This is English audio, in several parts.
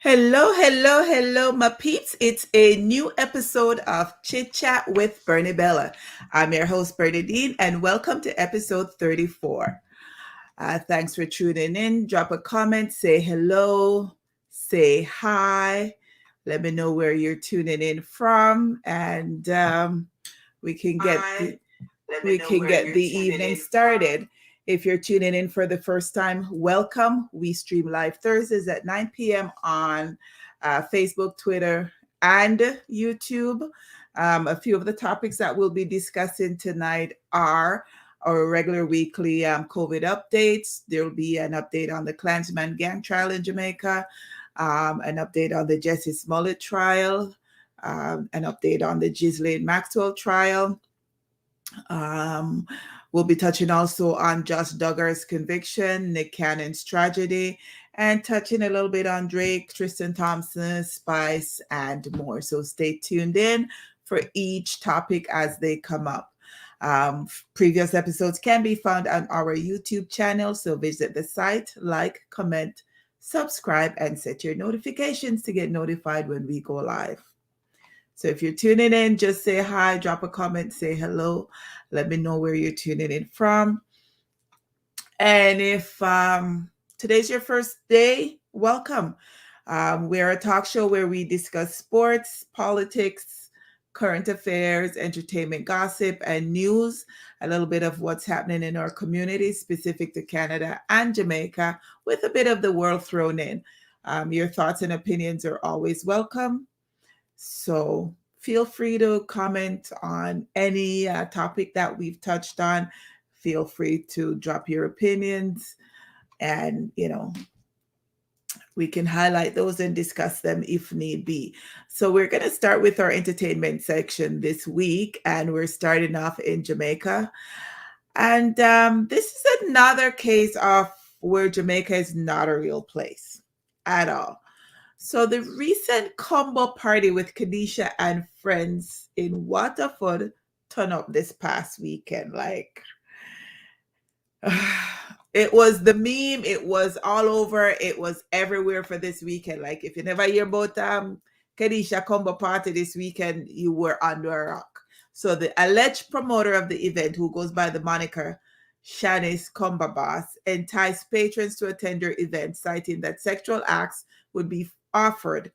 Hello, hello, hello, my peeps. It's a new episode of Chit Chat with Bernie Bella. I'm your host, Bernadine, and welcome to episode 34. Thanks for tuning in. Drop a comment, say hello, say hi. Let me know where you're tuning in from, and we can get the evening started. If you're tuning in for the first time, welcome. We stream live Thursdays at 9 p.m. on Facebook, Twitter, and YouTube. A few of the topics that we'll be discussing tonight are our regular weekly COVID updates. There'll be an update on the Klansman gang trial in Jamaica, an update on the Jussie Smollette trial, an update on the Ghislaine Maxwell trial. Um, we'll be touching also on Josh Duggar's conviction, Nick Cannon's tragedy, and touching a little bit on Drake, Tristan Thompson, Spice, and more. So stay tuned in for each topic as they come up. Previous episodes can be found on our YouTube channel, so visit the site, like, comment, subscribe, and set your notifications to get notified when we go live. So if you're tuning in, just say hi, drop a comment, say hello. Let me know where you're tuning in from. And if today's your first day, welcome. We're a talk show where we discuss sports, politics, current affairs, entertainment, gossip, and news. A little bit of what's happening in our community, specific to Canada and Jamaica, with a bit of the world thrown in. Your thoughts and opinions are always welcome. So feel free to comment on any topic that we've touched on. Feel free to drop your opinions, and we can highlight those and discuss them if need be. So we're going to start with our entertainment section this week, and we're starting off in Jamaica. And this is another case of where Jamaica is not a real place at all. So the recent combo party with Kadisha and friends in Waterford turned up this past weekend. Like, it was the meme. It was all over. It was everywhere for this weekend. Like, if you never hear about Kadisha combo party this weekend, you were under a rock. So the alleged promoter of the event, who goes by the moniker Shanice Combo Boss, enticed patrons to attend her event, citing that sexual acts would be offered.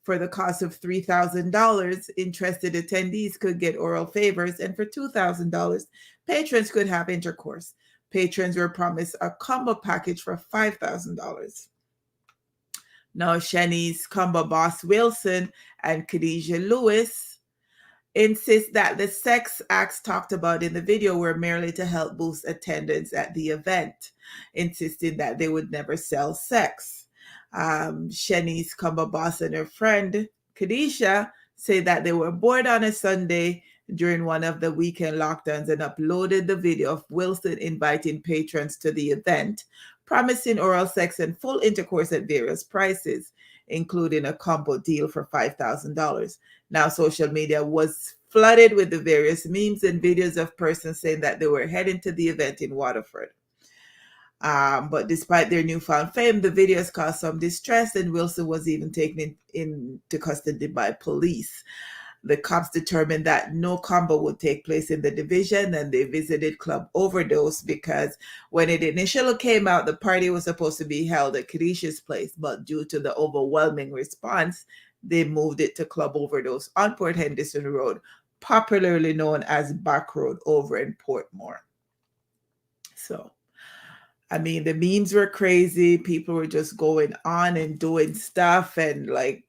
For the cost of $3,000, interested attendees could get oral favors, and for $2,000, patrons could have intercourse. Patrons were promised a combo package for $5,000. Now, Shanice Combo Boss Wilson and Khadijah Lewis insist that the sex acts talked about in the video were merely to help boost attendance at the event, insisting that they would never sell sex. Shanice Combo Boss and her friend Kadisha say that they were bored on a Sunday during one of the weekend lockdowns and uploaded the video of Wilson inviting patrons to the event, promising oral sex and full intercourse at various prices, including a combo deal for $5,000. Now, social media was flooded with the various memes and videos of persons saying that they were heading to the event in Waterford. But despite their newfound fame, the videos caused some distress, and Wilson was even taken into custody by police. The cops determined that no combo would take place in the division, and they visited Club Overdose because when it initially came out, the party was supposed to be held at Kadisha's place, but due to the overwhelming response, they moved it to Club Overdose on Port Henderson Road, popularly known as Back Road over in Portmore. So, I mean, the memes were crazy. People were just going on and doing stuff, and like,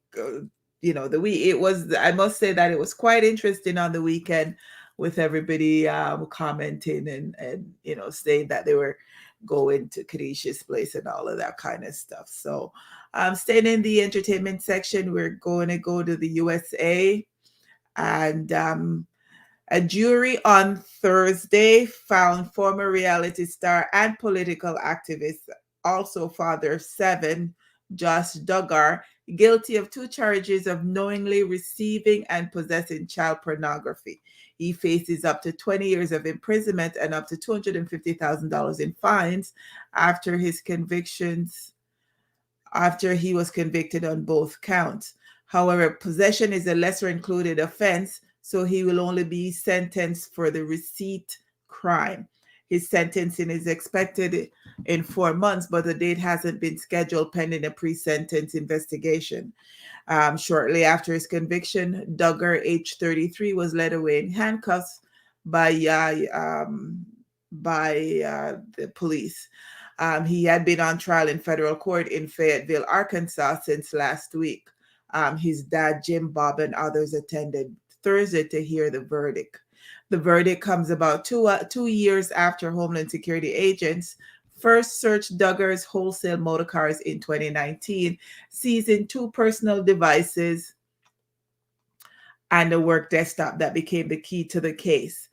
it was. I must say that it was quite interesting on the weekend, with everybody commenting and saying that they were going to Kadisha's place and all of that kind of stuff. So, staying in the entertainment section, we're going to go to the USA, and a jury on Thursday found former reality star and political activist, also father of 7, Josh Duggar, guilty of 2 charges of knowingly receiving and possessing child pornography. He faces up to 20 years of imprisonment and up to $250,000 in fines after his convictions after he was convicted on both counts. However, possession is a lesser included offense, so he will only be sentenced for the receipt crime. His sentencing is expected in 4 months, but the date hasn't been scheduled pending a pre-sentence investigation. Shortly after his conviction, Duggar, age 33, was led away in handcuffs by the police. He had been on trial in federal court in Fayetteville, Arkansas since last week. His dad, Jim, Bob, and others attended Thursday to hear the verdict. The verdict comes about 2 years after Homeland Security agents first searched Duggar's wholesale motor cars in 2019, seizing 2 personal devices and a work desktop that became the key to the case.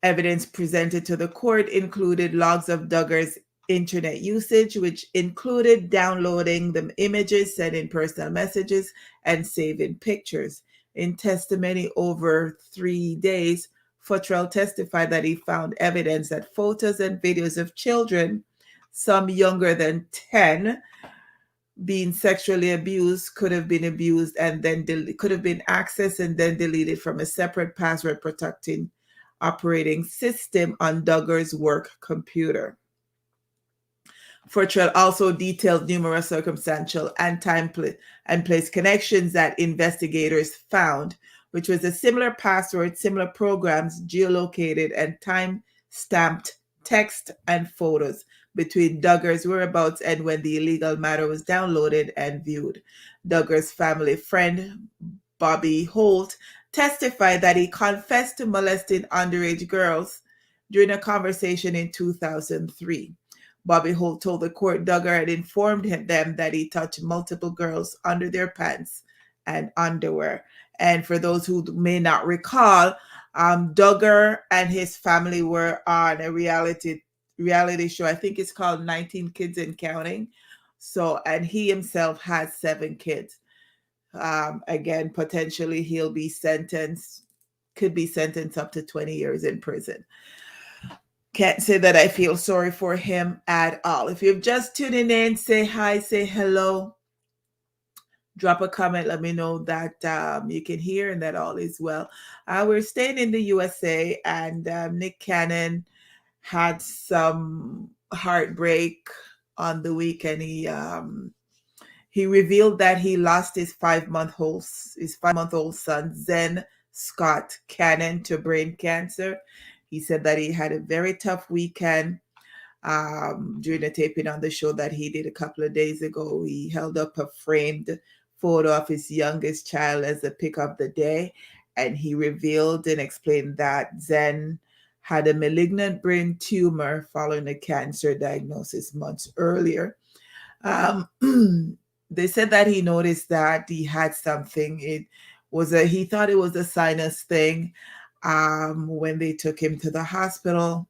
Evidence presented to the court included logs of Duggar's internet usage, which included downloading the images, sending personal messages, and saving pictures. In testimony over 3 days, Futrell testified that he found evidence that photos and videos of children, some younger than 10, being sexually abused could have been abused and then could have been accessed and then deleted from a separate password protecting operating system on Duggar's work computer. Futrell also detailed numerous circumstantial and time and place connections that investigators found, which was a similar password, similar programs, geolocated and time-stamped text and photos between Duggar's whereabouts and when the illegal matter was downloaded and viewed. Duggar's family friend, Bobby Holt, testified that he confessed to molesting underage girls during a conversation in 2003. Bobby Holt told the court Duggar had informed them that he touched multiple girls under their pants and underwear. And for those who may not recall, Duggar and his family were on a reality show. I think it's called 19 Kids and Counting. So, and he himself has 7 kids. Again, potentially he'll be could be sentenced up to 20 years in prison. Can't say that I feel sorry for him at all. If you're just tuning in, say hi, say hello, drop a comment, let me know that you can hear and that all is well. We're staying in the USA, and Nick Cannon had some heartbreak on the weekend. He revealed that he lost his 5-month-old son, Zen Scott Cannon, to brain cancer. He said that he had a very tough weekend during the taping on the show that he did a couple of days ago. He held up a framed photo of his youngest child as a pick of the day, and he revealed and explained that Zen had a malignant brain tumor following a cancer diagnosis months earlier. They said that he noticed that he had something. He thought it was a sinus thing. When they took him to the hospital,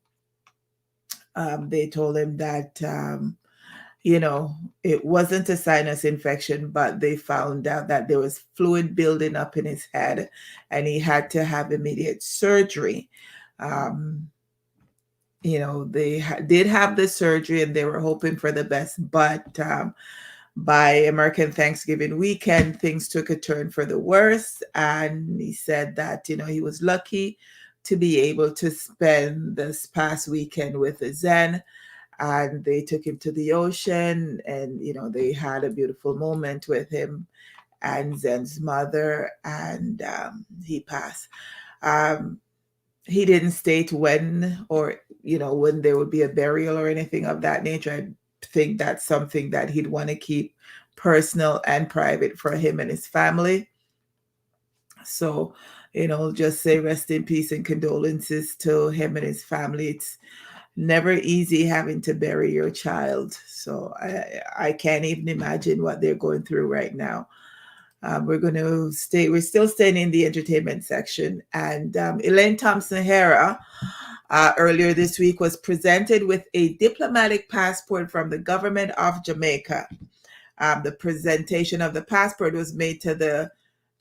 they told him that, it wasn't a sinus infection, but they found out that there was fluid building up in his head and he had to have immediate surgery. They did have the surgery and they were hoping for the best, but by American Thanksgiving weekend, things took a turn for the worse. And he said that, he was lucky to be able to spend this past weekend with Zen. And they took him to the ocean and, they had a beautiful moment with him and Zen's mother, and he passed. He didn't state when when there would be a burial or anything of that nature. I think that's something that he'd want to keep personal and private for him and his family. So, just say rest in peace and condolences to him and his family. It's never easy having to bury your child. So I can't even imagine what they're going through right now. We're still staying in the entertainment section. And Elaine Thompson-Herah earlier this week was presented with a diplomatic passport from the government of Jamaica. The presentation of the passport was made to the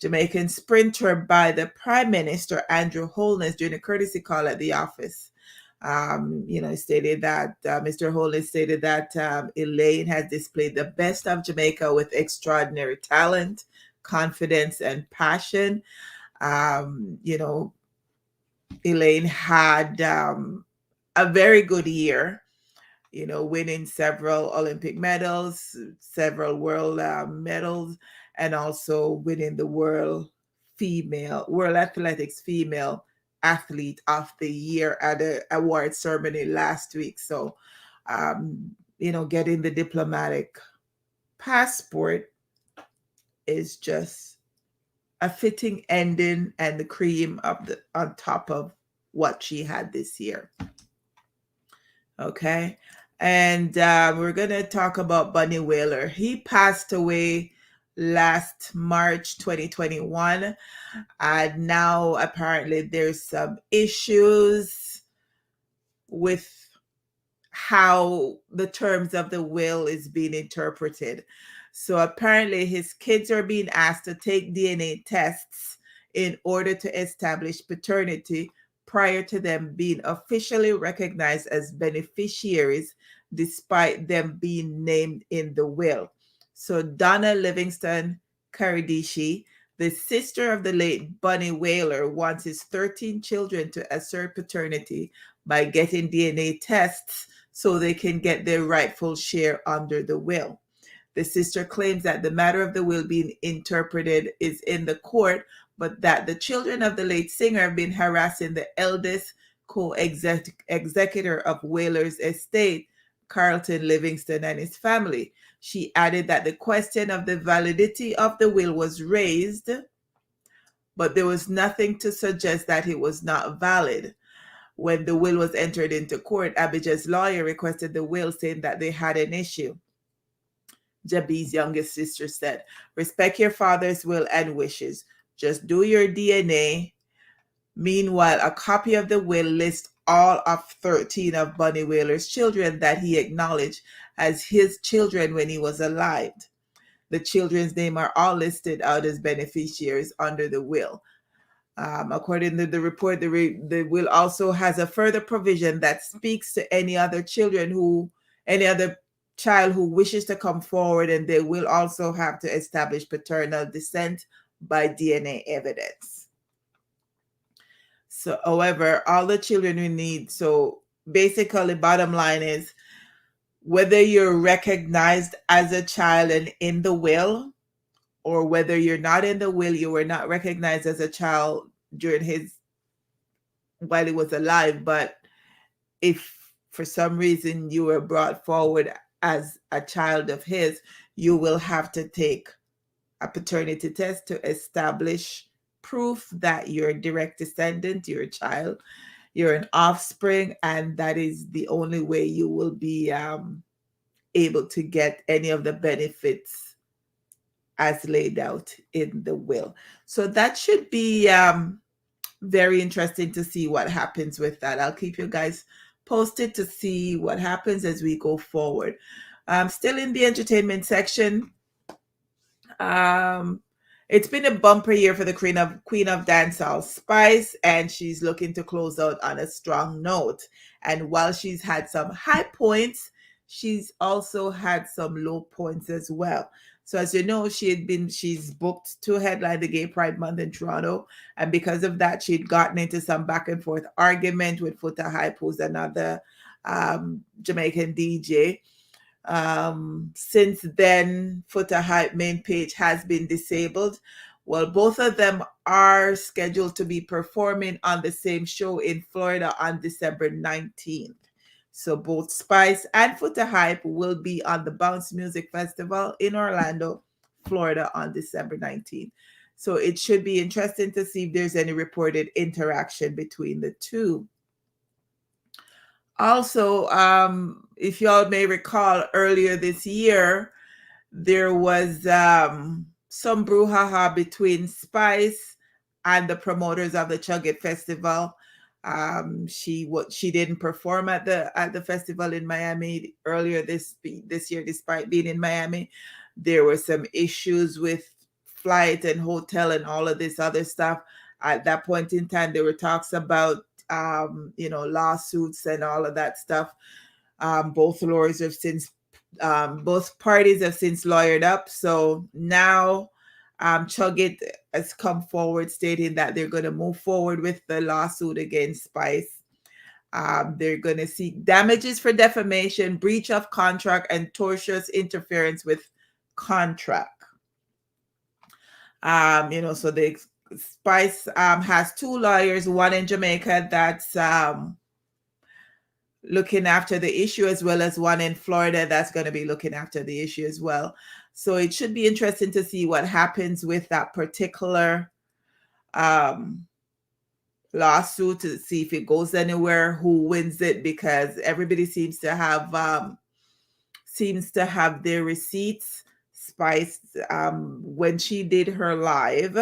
Jamaican sprinter by the Prime Minister, Andrew Holness, during a courtesy call at the office. Stated that Mr. Holness stated that Elaine has displayed the best of Jamaica with extraordinary talent, confidence, and passion. Elaine had a very good year, winning several Olympic medals, several world medals, and also winning the World Athletics Female Athlete of the Year at an award ceremony last week. So, getting the diplomatic passport is just a fitting ending and the cream on top of what she had this year. Okay. And we're going to talk about Bunny Wailer. He passed away last March 2021. And now apparently there's some issues with how the terms of the will is being interpreted. So apparently his kids are being asked to take DNA tests in order to establish paternity prior to them being officially recognized as beneficiaries, despite them being named in the will. So Donna Livingston Karidishi, the sister of the late Bunny Wailer, wants his 13 children to assert paternity by getting DNA tests so they can get their rightful share under the will. The sister claims that the matter of the will being interpreted is in the court, but that the children of the late singer have been harassing the eldest co-executor of Wailer's estate, Carlton Livingston, and his family. She added that the question of the validity of the will was raised, but there was nothing to suggest that it was not valid. When the will was entered into court, Abijah's lawyer requested the will, saying that they had an issue. Jabi's youngest sister said, "Respect your father's will and wishes. Just do your DNA." Meanwhile, a copy of the will lists all of 13 of Bunny Wailer's children that he acknowledged as his children when he was alive. The children's names are all listed out as beneficiaries under the will. According to the report, the will also has a further provision that speaks to any other child who wishes to come forward, and they will also have to establish paternal descent by DNA evidence. So, however, all the children we need, so basically bottom line is whether you're recognized as a child and in the will, or whether you're not in the will, you were not recognized as a child while he was alive, but if for some reason you were brought forward as a child of his, you will have to take a paternity test to establish proof that you're a direct descendant, you're a child, you're an offspring, and that is the only way you will be able to get any of the benefits as laid out in the will. So that should be very interesting to see what happens with that. I'll keep you guys posted to see what happens as we go forward. Still in the entertainment section, it's been a bumper year for the Queen of Dancehall, Spice, and she's looking to close out on a strong note. And while she's had some high points, she's also had some low points as well. So as you know, she's booked to headline the Gay Pride Month in Toronto. And because of that, she'd gotten into some back and forth argument with Foota Hype, who's another Jamaican DJ. Since then, Foota Hype main page has been disabled. Well, both of them are scheduled to be performing on the same show in Florida on December 19th. So both Spice and Foota Hype will be on the Bounce Music Festival in Orlando, Florida on December 19th. So it should be interesting to see if there's any reported interaction between the two. Also, if y'all may recall, earlier this year, there was some brouhaha between Spice and the promoters of the Chugget Festival. She didn't perform at the festival in Miami earlier this year, despite being in Miami. There were some issues with flight and hotel and all of this other stuff. At that point in time, there were talks about lawsuits and all of that stuff. Both lawyers have since, both parties have since lawyered up. So now CHIT has come forward stating that they're going to move forward with the lawsuit against Spice. They're going to seek damages for defamation, breach of contract, and tortious interference with contract. So the Spice has two lawyers, one in Jamaica that's looking after the issue, as well as one in Florida that's going to be looking after the issue as well. So it should be interesting to see what happens with that particular lawsuit, to see if it goes anywhere, who wins it, because everybody seems to have their receipts. Spice, when she did her live,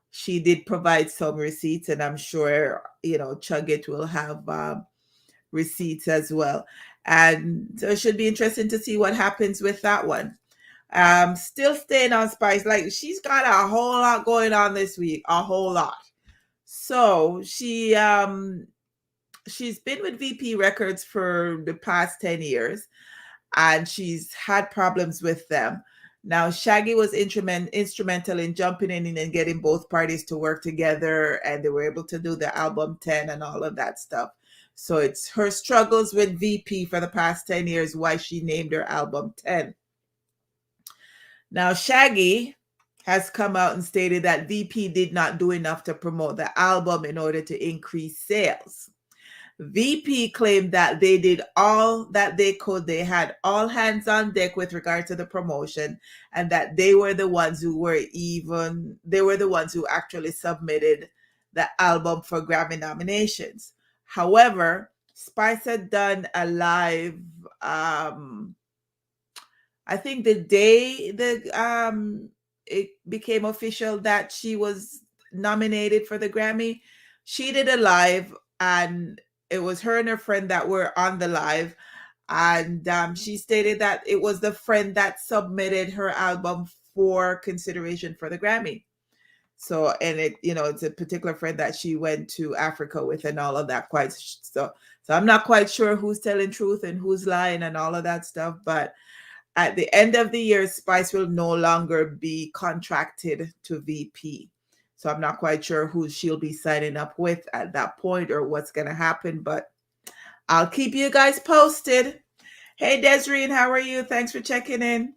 she did provide some receipts, and I'm sure CHIT will have receipts as well. And so it should be interesting to see what happens with that one. Still staying on Spice, like she's got a whole lot going on this week, a whole lot. So she's been with VP Records for the past 10 years, and she's had problems with them. Now, Shaggy was instrumental in jumping in and getting both parties to work together, and they were able to do the album 10 and all of that stuff. So it's her struggles with VP for the past 10 years why she named her album 10. Now, Shaggy has come out and stated that VP did not do enough to promote the album in order to increase sales. VP claimed that they did all that they could. They had all hands on deck with regard to the promotion, and that they were the ones who actually submitted the album for Grammy nominations. However, Spice had done a live, I think the day that it became official that she was nominated for the Grammy, she did a live, and it was her and her friend that were on the live, and she stated that it was the friend that submitted her album for consideration for the Grammy. So, and it's a particular friend that she went to Africa with and all of that. So I'm not quite sure who's telling truth and who's lying and all of that stuff, but at the end of the year, Spice will no longer be contracted to VP. So I'm not quite sure who she'll be signing up with at that point or what's going to happen, but I'll keep you guys posted. Hey, Desiree, how are you? Thanks for checking in.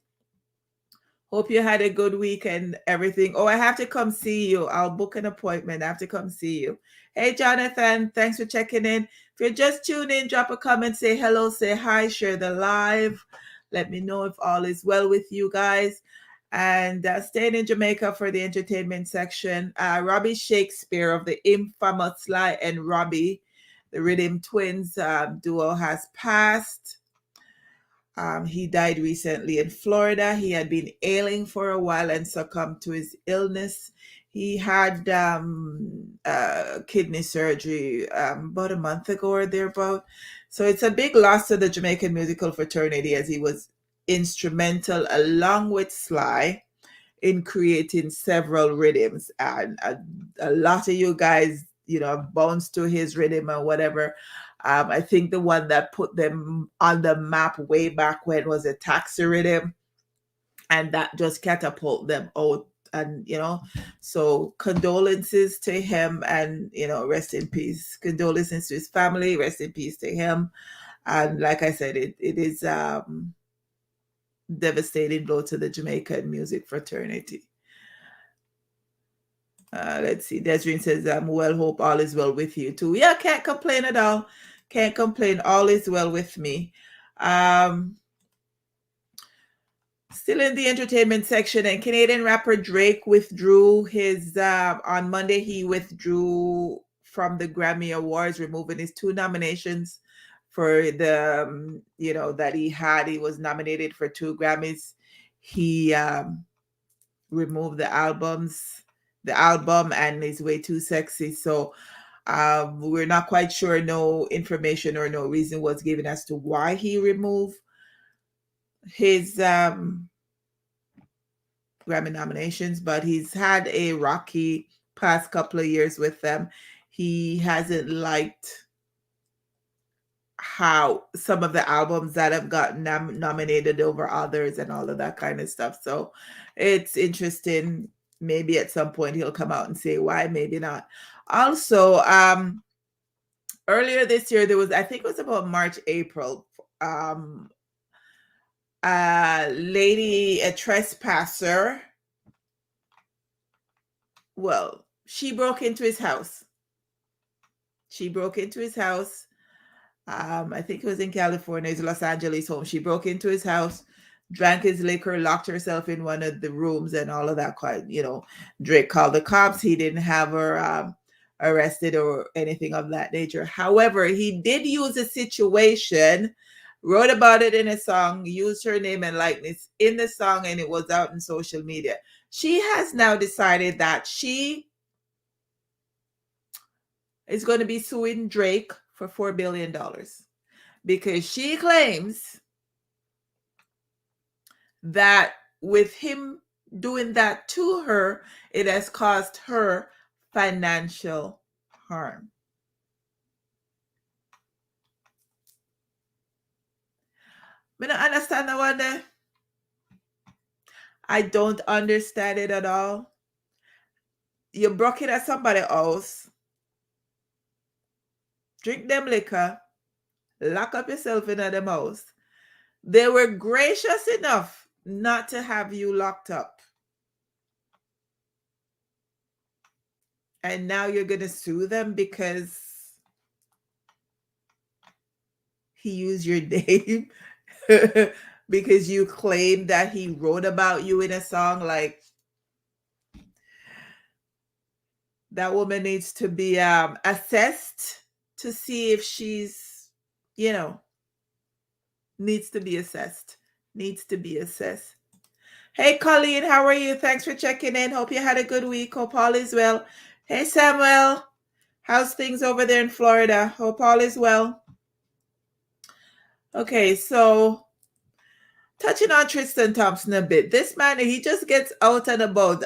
Hope you had a good week and everything. Oh, I have to come see you. I'll book an appointment. I have to come see you. Hey, Jonathan, thanks for checking in. If you're just tuning in, drop a comment, say hello, say hi, share the live. Let me know if all is well with you guys. And staying in Jamaica for the entertainment section, Robbie Shakespeare of the infamous Sly and Robbie, the Rhythm Twins duo, has passed. He died recently in Florida. He had been ailing for a while and succumbed to his illness. He had kidney surgery about a month ago or thereabout. So it's a big loss to the Jamaican musical fraternity, as he was instrumental, along with Sly, in creating several rhythms. And a lot of you guys, bounce to his rhythm or whatever. I think the one that put them on the map way back when was a Taxi Rhythm, and that just catapulted them out. And so condolences to him, and rest in peace. Condolences to his family, rest in peace to him. And like I said, it is devastating blow to the Jamaican music fraternity. Let's see. Desiree says, well, hope all is well with you too. Yeah, can't complain at all. Can't complain. All is well with me. Still in the entertainment section, and Canadian rapper Drake withdrew his, on Monday, he withdrew from the Grammy Awards, removing his 2 nominations for the, that he had. He was nominated for 2 Grammys. He removed the album and Is Way Too Sexy. So we're not quite sure. No information or no reason was given as to why he removed his Grammy nominations, but he's had a rocky past couple of years with them. he hasn't liked how some of the albums that have gotten nominated over others and all of that kind of stuff. So it's interesting. Maybe at some point he'll come out and say why, maybe not. Also, earlier this year, there was, I think it was about March, April, a trespasser. Well, she broke into his house. I think it was in California, his Los Angeles home. She broke into his house, drank his liquor, locked herself in one of the rooms, and all of that. Drake called the cops. He didn't have her arrested or anything of that nature. However, he did use a situation, wrote about it in a song, used her name and likeness in the song, and it was out in social media. She has now decided that she is going to be suing Drake for $4 billion because she claims that with him doing that to her, it has caused her financial harm. I don't understand that one there. I don't understand it at all. You broke it at somebody else, drink them liquor, lock up yourself in them house. They were gracious enough not to have you locked up. And now you're going to sue them because he used your name because you claim that he wrote about you in a song. Like, that woman needs to be assessed to see if she's, needs to be assessed. Hey, Colleen, how are you? Thanks for checking in. Hope you had a good week. Hope all is well. Hey, Samuel. How's things over there in Florida? Hope all is well. Okay, so touching on Tristan Thompson a bit. This man, he just gets out and about.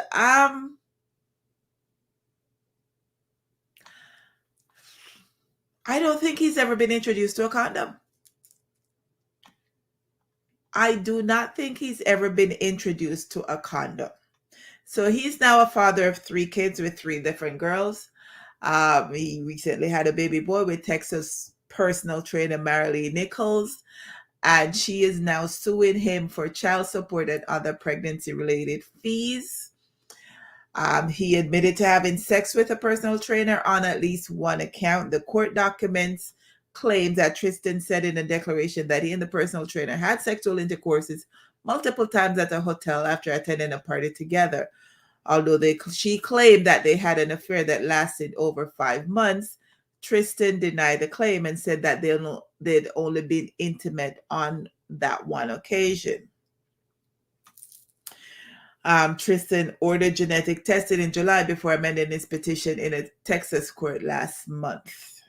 I don't think he's ever been introduced to a condom. I do not think he's ever been introduced to a condom. So he's now a father of 3 kids with 3 different girls. He recently had a baby boy with Texas personal trainer Marilee Nichols, and she is now suing him for child support and other pregnancy-related fees. He admitted to having sex with a personal trainer on at least one account. The court documents claim that Tristan said in a declaration that he and the personal trainer had sexual intercourses multiple times at a hotel after attending a party together. Although she claimed that they had an affair that lasted over 5 months, Tristan denied the claim and said that they'd only been intimate on that one occasion. Tristan ordered genetic testing in July before amending his petition in a Texas court last month.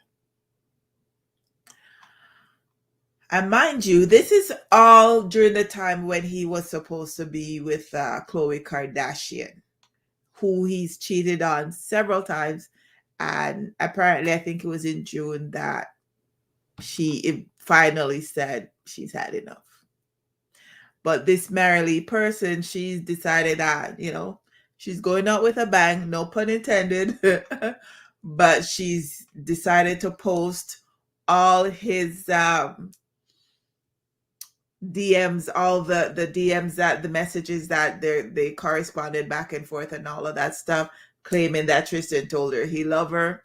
And mind you, this is all during the time when he was supposed to be with Khloe Kardashian, who he's cheated on several times. And apparently, I think it was in June that she finally said she's had enough. But this Marilee person, she's decided that, she's going out with a bang, no pun intended. But she's decided to post all his DMs, all the DMs, that the messages that they corresponded back and forth and all of that stuff, claiming that Tristan told her he loved her,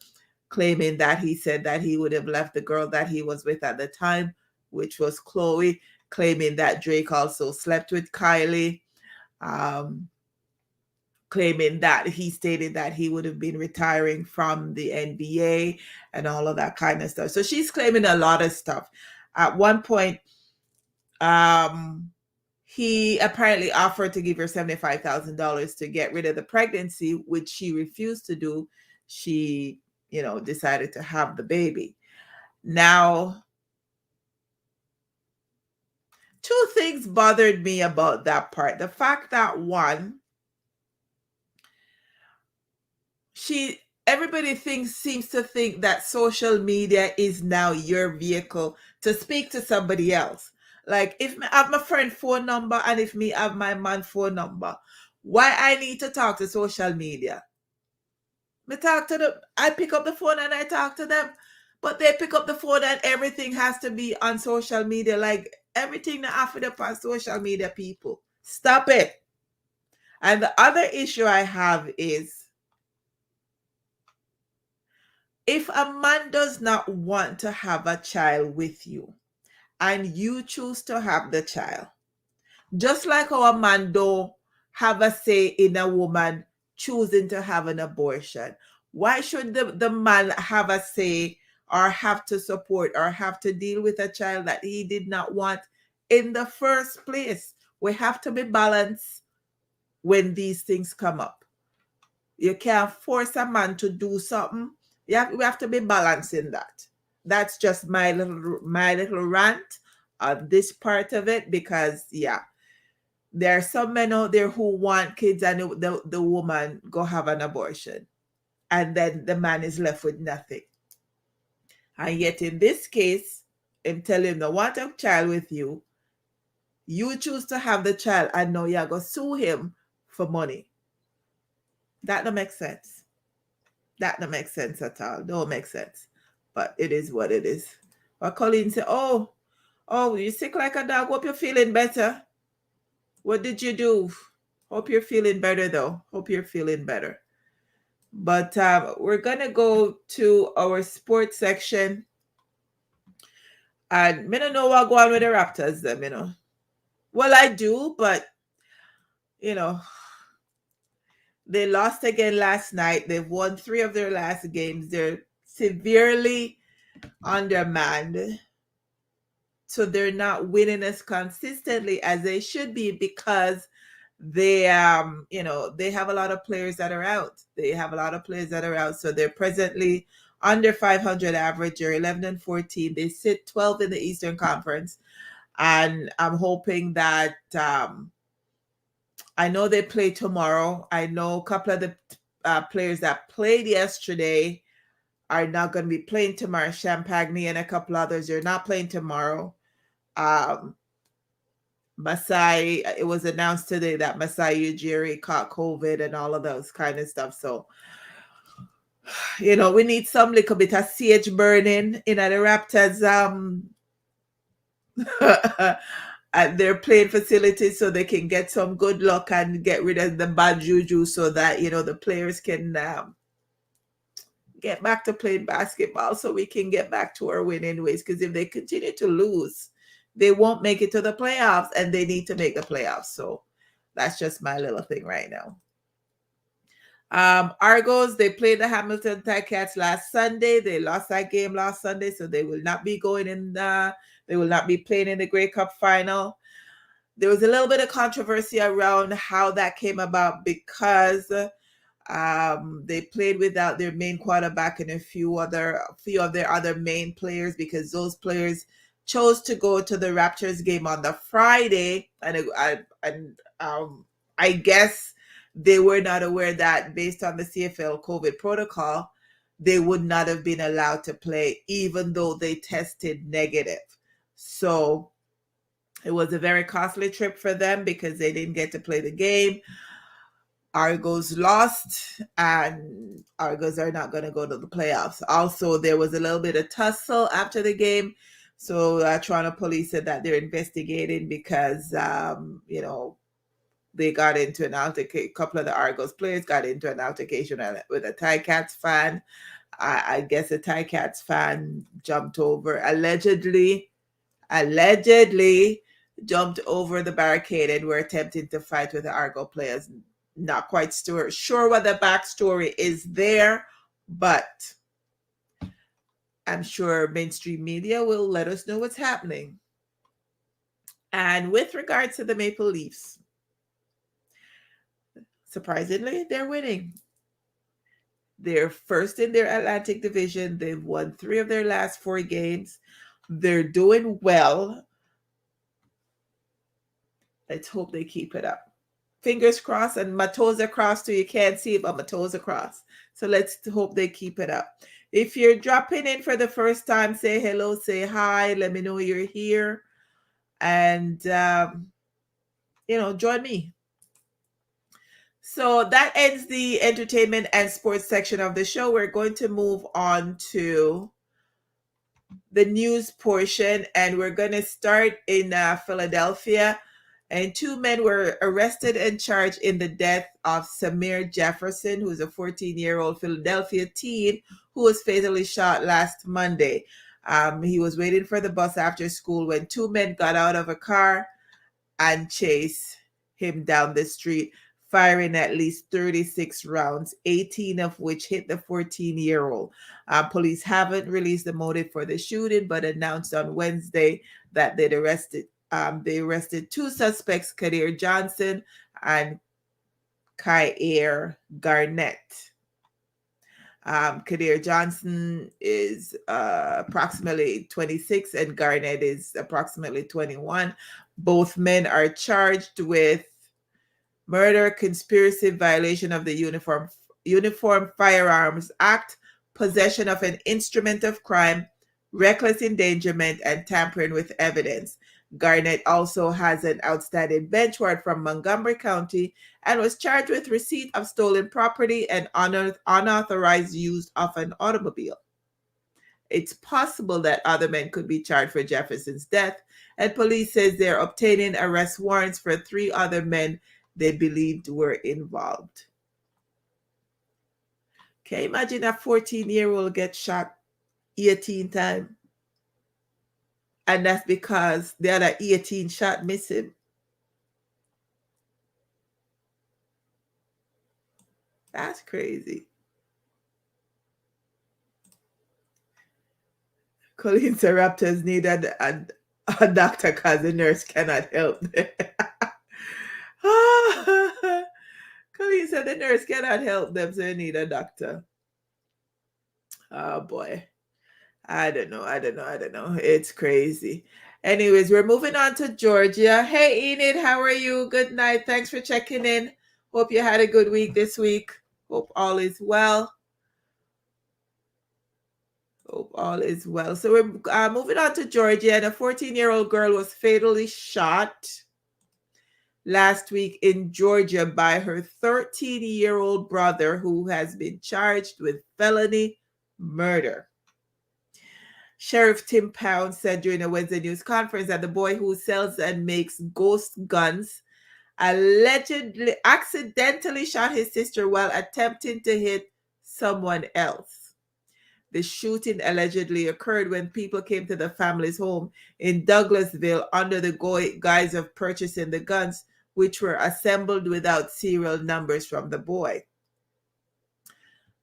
claiming that he said that he would have left the girl that he was with at the time, which was Khloe, claiming that Drake also slept with Kylie, claiming that he stated that he would have been retiring from the NBA and all of that kind of stuff. So she's claiming a lot of stuff. At one point, he apparently offered to give her $75,000 to get rid of the pregnancy, which she refused to do. She, decided to have the baby. Now, 2 things bothered me about that part. The fact that, one, everybody seems to think that social media is now your vehicle to speak to somebody else. Like if me have my friend phone number and if me have my man phone number, why I need to talk to social media? Me talk to them. I pick up the phone and I talk to them, but they pick up the phone and everything has to be on social media. Like everything that offered up on social media, people stop it. And the other issue I have is if a man does not want to have a child with you and you choose to have the child, just like our man don't have a say in a woman choosing to have an abortion, why should the man have a say or have to support or have to deal with a child that he did not want in the first place? We have to be balanced when these things come up. You can't force a man to do something. We have to be balanced in that. That's just my little rant on this part of it, because there are some men out there who want kids and the woman go have an abortion, and then the man is left with nothing. And yet in this case, him tell him no want a child with you. You choose to have the child and now you're going to sue him for money. That don't make sense. That don't make sense at all. Don't make sense. But it is what it is. But Colleen said, oh, you sick like a dog. Hope you're feeling better. What did you do? Hope you're feeling better, though. Hope you're feeling better. But we're going to go to our sports section. And I don't know what going on with the Raptors, them, you know. Well, I do, but, you know, they lost again last night. They've won 3 of their last games. They're severely undermanned. So they're not winning as consistently as they should be because they they have a lot of players that are out. So they're presently under 500 average. They're 11-14. They sit 12 in the Eastern Conference. And I'm hoping that I know they play tomorrow. I know a couple of the players that played yesterday are not going to be playing tomorrow. Champagne and a couple others are not playing tomorrow. Masai, it was announced today that Masai Ujiri caught COVID and all of those kind of stuff. So, we need some little bit of CH burning in the Raptors at their playing facilities so they can get some good luck and get rid of the bad juju so that, the players can get back to playing basketball so we can get back to our winning ways. Because if they continue to lose, they won't make it to the playoffs, and they need to make the playoffs. So that's just my little thing right now. Argos, they played the Hamilton Ticats last Sunday. They lost that game last Sunday, so they will not be going in they will not be playing in the Grey Cup final. There was a little bit of controversy around how that came about because they played without their main quarterback and a few of their other main players, because those players chose to go to the Raptors game on the Friday, and I guess they were not aware that based on the CFL COVID protocol, they would not have been allowed to play even though they tested negative. So it was a very costly trip for them because they didn't get to play the game. Argos lost, and Argos are not going to go to the playoffs. Also, there was a little bit of tussle after the game. So Toronto police said that they're investigating because, they got into an altercation. A couple of the Argos players got into an altercation with a Ticats fan. I guess a Ticats fan jumped over, allegedly jumped over the barricade and were attempting to fight with the Argo players. Not quite sure what the backstory is there, but I'm sure mainstream media will let us know what's happening. And with regards to the Maple Leafs, surprisingly, they're winning. They're first in their Atlantic Division. They've won 3 of their last 4 games. They're doing well. Let's hope they keep it up. Fingers crossed, and my toes are crossed too. You can't see it, but my toes are crossed. So let's hope they keep it up. If you're dropping in for the first time, say hello, say hi, let me know you're here, and join me. So that ends the entertainment and sports section of the show. We're going to move on to the news portion, and we're going to start in Philadelphia. And 2 men were arrested and charged in the death of Samir Jefferson, who is a 14-year-old Philadelphia teen who was fatally shot last Monday. He was waiting for the bus after school when 2 men got out of a car and chased him down the street, firing at least 36 rounds, 18 of which hit the 14-year-old. Police haven't released the motive for the shooting, but announced on Wednesday that they arrested 2 suspects, Kadir Johnson and Kyair Garnett. Kadir Johnson is approximately 26 and Garnett is approximately 21. Both men are charged with murder, conspiracy, violation of the Uniform Firearms Act, possession of an instrument of crime, reckless endangerment, and tampering with evidence. Garnett also has an outstanding bench warrant from Montgomery County and was charged with receipt of stolen property and unauthorized use of an automobile. It's possible that other men could be charged for Jefferson's death, and police says they're obtaining arrest warrants for 3 other men they believed were involved. Can you imagine a 14-year-old get shot 18 times? And that's because the other 18 shot missing. That's crazy. Colleen Raptors need a doctor because the nurse cannot help them. Colleen said the nurse cannot help them, so they need a doctor. Oh boy. I don't know. It's crazy. Anyways, we're moving on to Georgia. Hey, Enid, how are you? Good night. Thanks for checking in. Hope you had a good week this week. Hope all is well. So we're moving on to Georgia, and a 14-year-old girl was fatally shot last week in Georgia by her 13-year-old brother, who has been charged with felony murder. Sheriff Tim Pound said during a Wednesday news conference that the boy who sells and makes ghost guns allegedly accidentally shot his sister while attempting to hit someone else. The shooting allegedly occurred when people came to the family's home in Douglasville under the guise of purchasing the guns, which were assembled without serial numbers from the boy.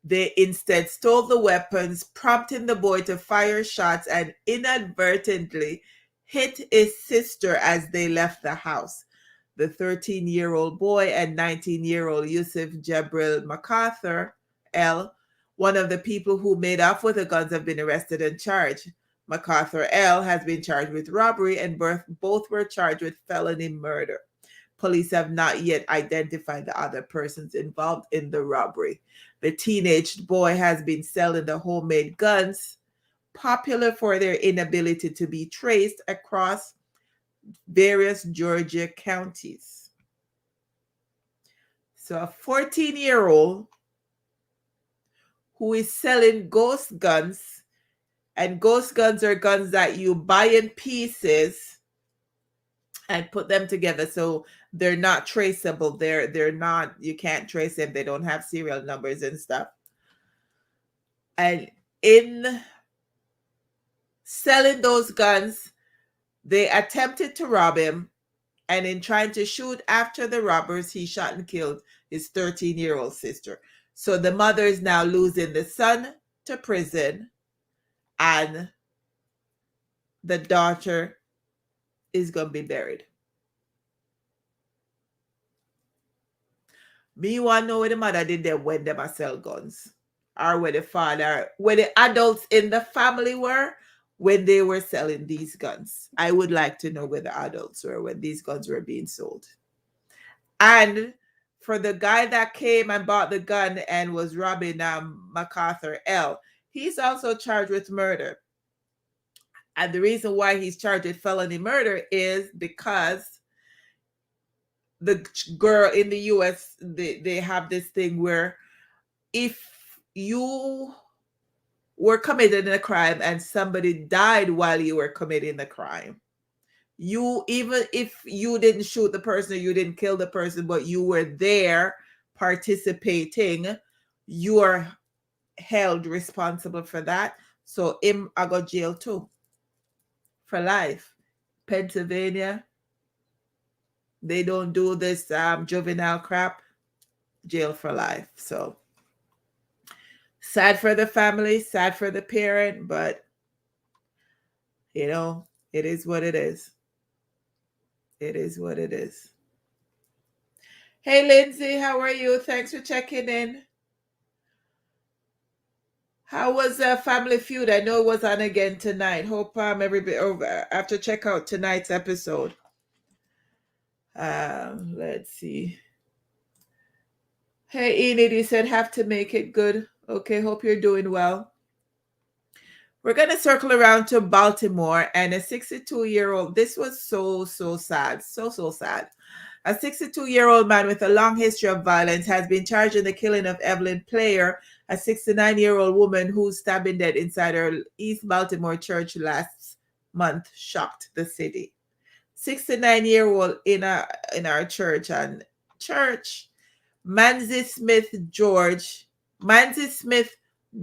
They instead stole the weapons, prompting the boy to fire shots and inadvertently hit his sister as they left the house. The 13-year-old boy and 19-year-old Yusuf Jabril MacArthur L., one of the people who made off with the guns, have been arrested and charged. MacArthur L. has been charged with robbery, and both were charged with felony murder. Police have not yet identified the other persons involved in the robbery. The teenage boy has been selling the homemade guns, popular for their inability to be traced across various Georgia counties. So a 14-year-old who is selling ghost guns, and ghost guns are guns that you buy in pieces and put them together, so they're not traceable. They're not, you can't trace them. They don't have serial numbers and stuff. And in selling those guns, they attempted to rob him, and in trying to shoot after the robbers, he shot and killed his 13-year-old sister. So the mother is now losing the son to prison, and the daughter is going to be buried. Me want to know where the mother did them when them sell guns, or where the father, where the adults in the family were when they were selling these guns. I would like to know where the adults were when these guns were being sold. And for the guy that came and bought the gun and was robbing MacArthur L., he's also charged with murder. And the reason why he's charged with felony murder is because the girl in the US, they have this thing where if you were committing a crime and somebody died while you were committing the crime, you, even if you didn't shoot the person or you didn't kill the person, but you were there participating, you are held responsible for that. So I got jail too for life. Pennsylvania, they don't do this juvenile crap. Jail for life. So sad for the family, sad for the parent, but you know, it is what it is. It is what it is. Hey, Lindsay, how are you? Thanks for checking in. How was Family Feud? I know it was on again tonight. Hope everybody after check out tonight's episode. Let's see. Hey, Enid, you said have to make it good. Okay, hope you're doing well. We're going to circle around to Baltimore and a 62-year-old. This was so sad. So sad. A 62-year-old man with a long history of violence has been charged in the killing of Evelyn Player, a 69-year-old woman whose stabbing death inside her East Baltimore church last month shocked the city. 69-year-old in our church and church, Manzi Smith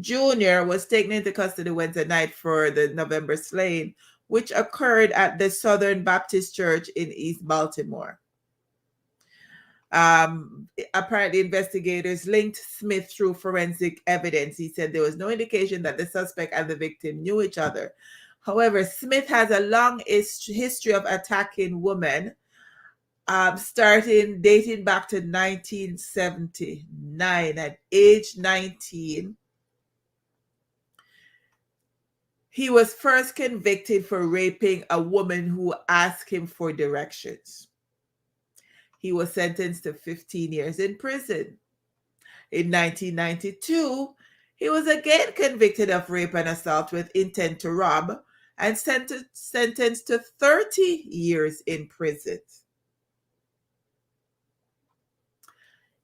Jr. was taken into custody Wednesday night for the November slaying, which occurred at the Southern Baptist Church in East Baltimore. Apparently, investigators linked Smith through forensic evidence. He said there was no indication that the suspect and the victim knew each other. However, Smith has a long history of attacking women, dating back to 1979. At age 19, he was first convicted for raping a woman who asked him for directions. He was sentenced to 15 years in prison. In 1992, he was again convicted of rape and assault with intent to rob and sentenced to 30 years in prison.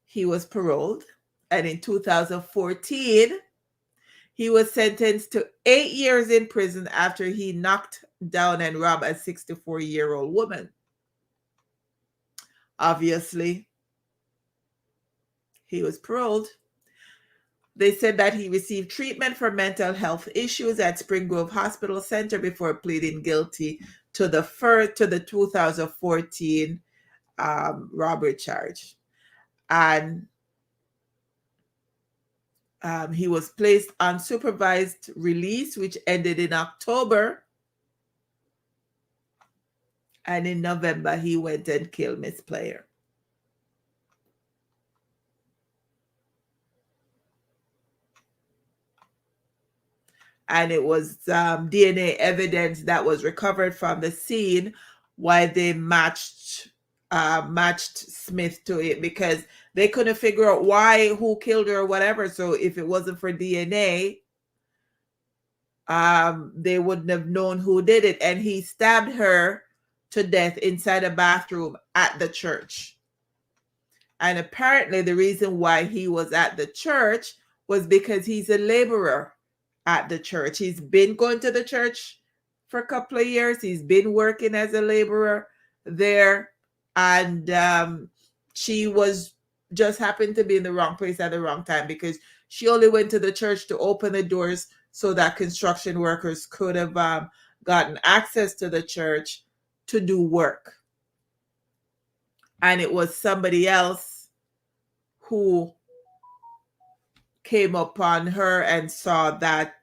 He was paroled, and in 2014, he was sentenced to 8 years in prison after he knocked down and robbed a 64-year-old woman. Obviously, he was paroled. They said that he received treatment for mental health issues at Spring Grove Hospital Center before pleading guilty to the 2014 robbery charge. And he was placed on supervised release, which ended in October. And in November, he went and killed Miss Player. And it was DNA evidence that was recovered from the scene why they matched Smith to it, because they couldn't figure out who killed her or whatever. So if it wasn't for DNA, they wouldn't have known who did it. And he stabbed her to death inside a bathroom at the church. And apparently the reason why he was at the church was because he's a laborer at the church. He's been going to the church for a couple of years. He's been working as a laborer there. And she was just happened to be in the wrong place at the wrong time, because she only went to the church to open the doors so that construction workers could have gotten access to the church to do work. And it was somebody else who came upon her and saw that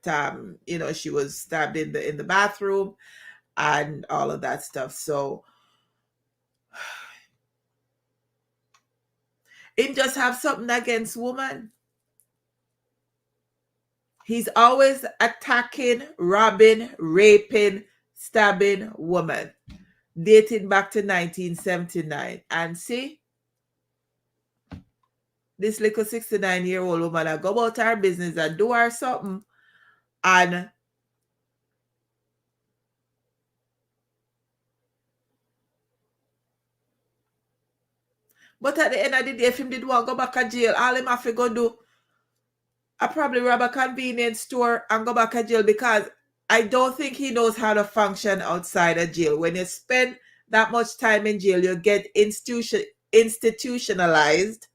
she was stabbed in the bathroom and all of that stuff. So him just have something against women. He's always attacking, robbing, raping, stabbing women, dating back to 1979. And see, this little 69-year-old woman that go about her business and do her something, and but at the end of the day, if him did want to go back to jail, all him have to go do, I probably rob a convenience store and go back to jail, because I don't think he knows how to function outside of jail. When you spend that much time in jail, you get institutionalized.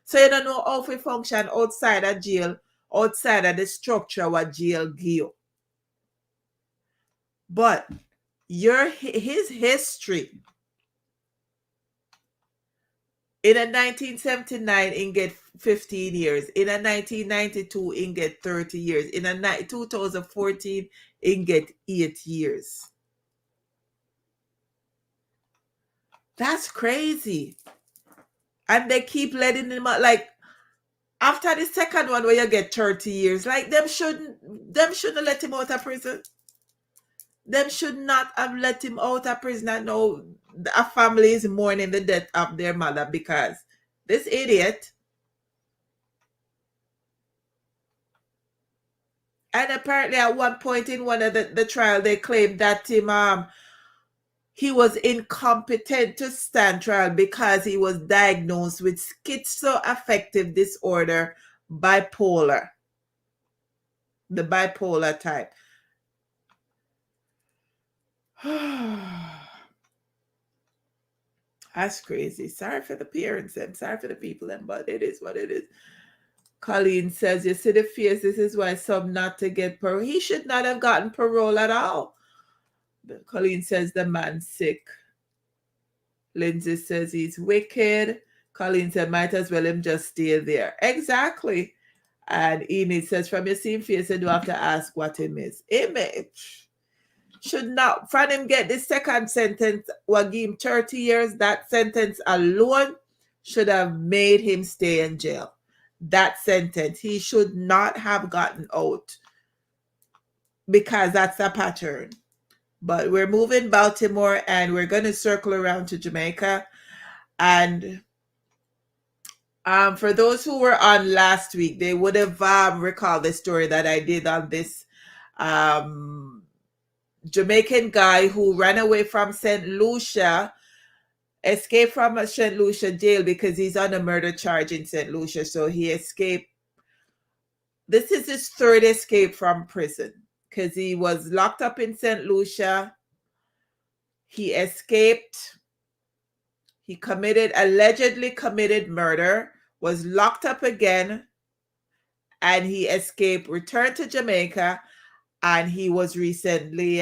So you don't know how to function outside of jail, outside of the structure what jail give you. But his history, in a 1979, he get 15 years. In a 1992, he get 30 years. In a 2014, he get 8 years. That's crazy. And they keep letting him out. Like, after the second one where you get 30 years, like, them shouldn't let him out of prison. Them should not have let him out of prison. I know a family is mourning the death of their mother because this idiot. And apparently at one point in one of the trial, they claimed that he was incompetent to stand trial because he was diagnosed with schizoaffective disorder, bipolar. The bipolar type. That's crazy. Sorry for the parents and sorry for the people, but it is what it is. Colleen says, you see the fears, this is why some not to get parole. He should not have gotten parole at all. Colleen says the man's sick. Lindsay says he's wicked. Colleen said, might as well him just stay there. Exactly. And Enid says, from your same face, you do have to ask what him is. Image. Should not, from him get the second sentence, what give him 30 years, that sentence alone should have made him stay in jail. That sentence, he should not have gotten out, because that's a pattern. But we're moving Baltimore and we're going to circle around to Jamaica. And for those who were on last week, they would have recalled the story that I did on this Jamaican guy who ran away from St. Lucia, escaped from St. Lucia jail because he's on a murder charge in St. Lucia. So he escaped. This is his third escape from prison, because he was locked up in St. Lucia. He escaped. He allegedly committed murder, was locked up again, and he escaped, returned to Jamaica, and he recently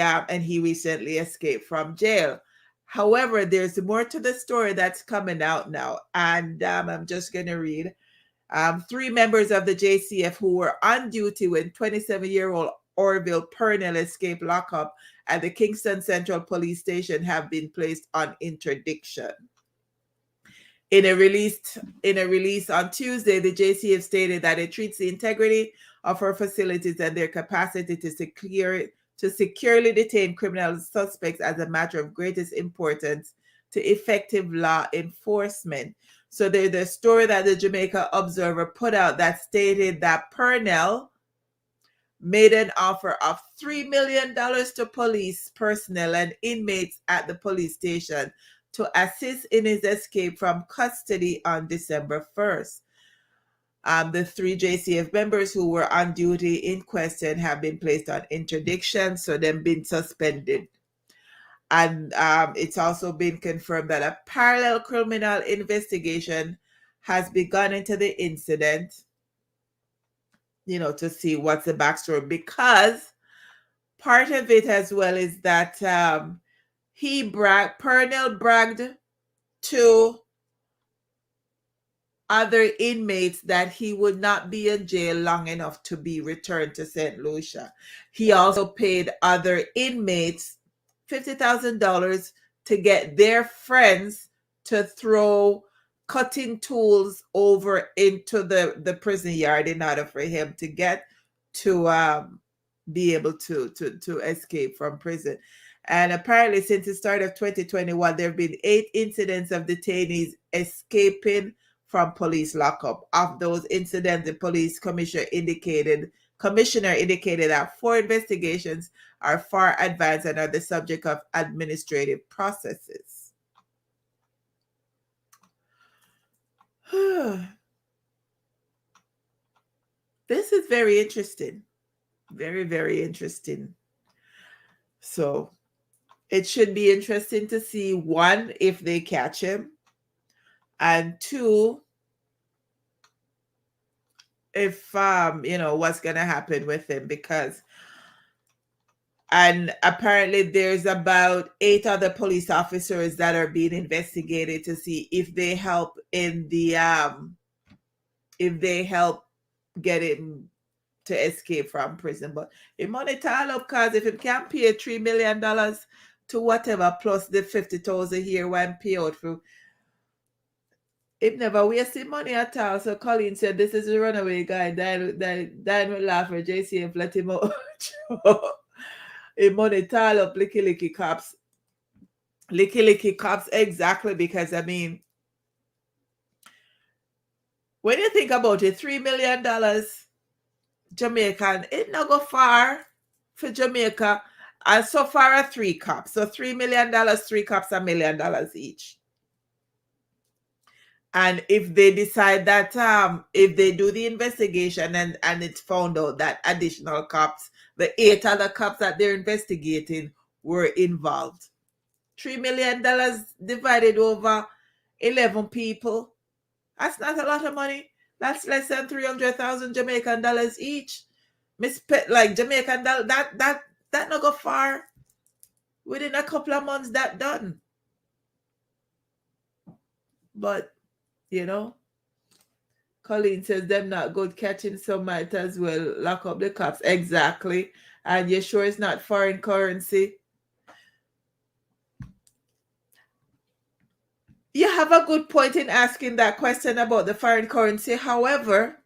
escaped from jail. However, there's more to the story that's coming out now, and I'm just going to read. 3 members of the JCF who were on duty when 27-year-old Orville Purnell escaped lockup at the Kingston Central Police Station have been placed on interdiction. In a release on Tuesday, the JCF stated that it treats the integrity of our facilities and their capacity to securely detain criminal suspects as a matter of greatest importance to effective law enforcement. So there's the story that the Jamaica Observer put out that stated that Purnell made an offer of $3 million to police personnel and inmates at the police station to assist in his escape from custody on December 1st. The 3 JCF members who were on duty in question have been placed on interdiction, so they've been suspended. And it's also been confirmed that a parallel criminal investigation has begun into the incident, to see what's the backstory, because part of it as well is that Purnell bragged to other inmates that he would not be in jail long enough to be returned to St. Lucia. He also paid other inmates $50,000 to get their friends to throw cutting tools over into the prison yard in order for him to get to be able to escape from prison. And apparently since the start of 2021, there have been 8 incidents of detainees escaping from police lockup. Of those incidents, the police commissioner indicated that 4 investigations are far advanced and are the subject of administrative processes. This is very interesting. Very, very interesting. So it should be interesting to see, one, if they catch him, and two, if what's gonna happen with him, because and apparently there's about 8 other police officers that are being investigated to see if they help in the get him to escape from prison. But it money tall up, because if it can't pay $3 million to whatever plus the 50,000 here one pay out for, it never wasted money at all. So Colleen said, "This is a runaway guy. Dan will laugh for JCF, let him out." It money tall up, licky cops. Licky cops, exactly, because I mean, when you think about it, $3 million Jamaican, it not go far for Jamaica. And so far are 3 cops. So $3 million, 3 cops, $1 million each. And if they decide that if they do the investigation and it's found out that additional cops, the 8 other cops that they're investigating were involved, $3 million divided over 11 people, that's not a lot of money. That's less than 300,000 Jamaican dollars each. Like Jamaican dollar, that not go far. Within a couple of months, that done. But Colleen says them not good catching, so might as well lock up the cops. Exactly. And you sure it's not foreign currency? You have a good point in asking that question about the foreign currency. However,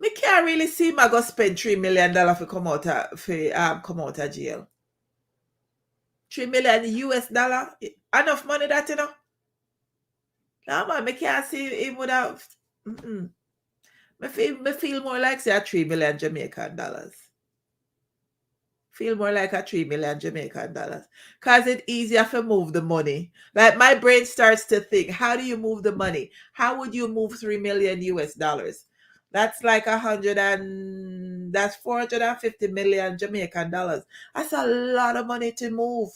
me can't really see my go spend $3 million for come out of jail. $3 million US dollar, enough money that No man, me can't see him would have. Me feel more like say a $3 million Jamaican dollars. Feel more like a $3 million Jamaican dollars. Because it's easier to move the money. Like my brain starts to think, how do you move the money? How would you move $3 million US dollars? That's like that's 450 million Jamaican dollars. That's a lot of money to move.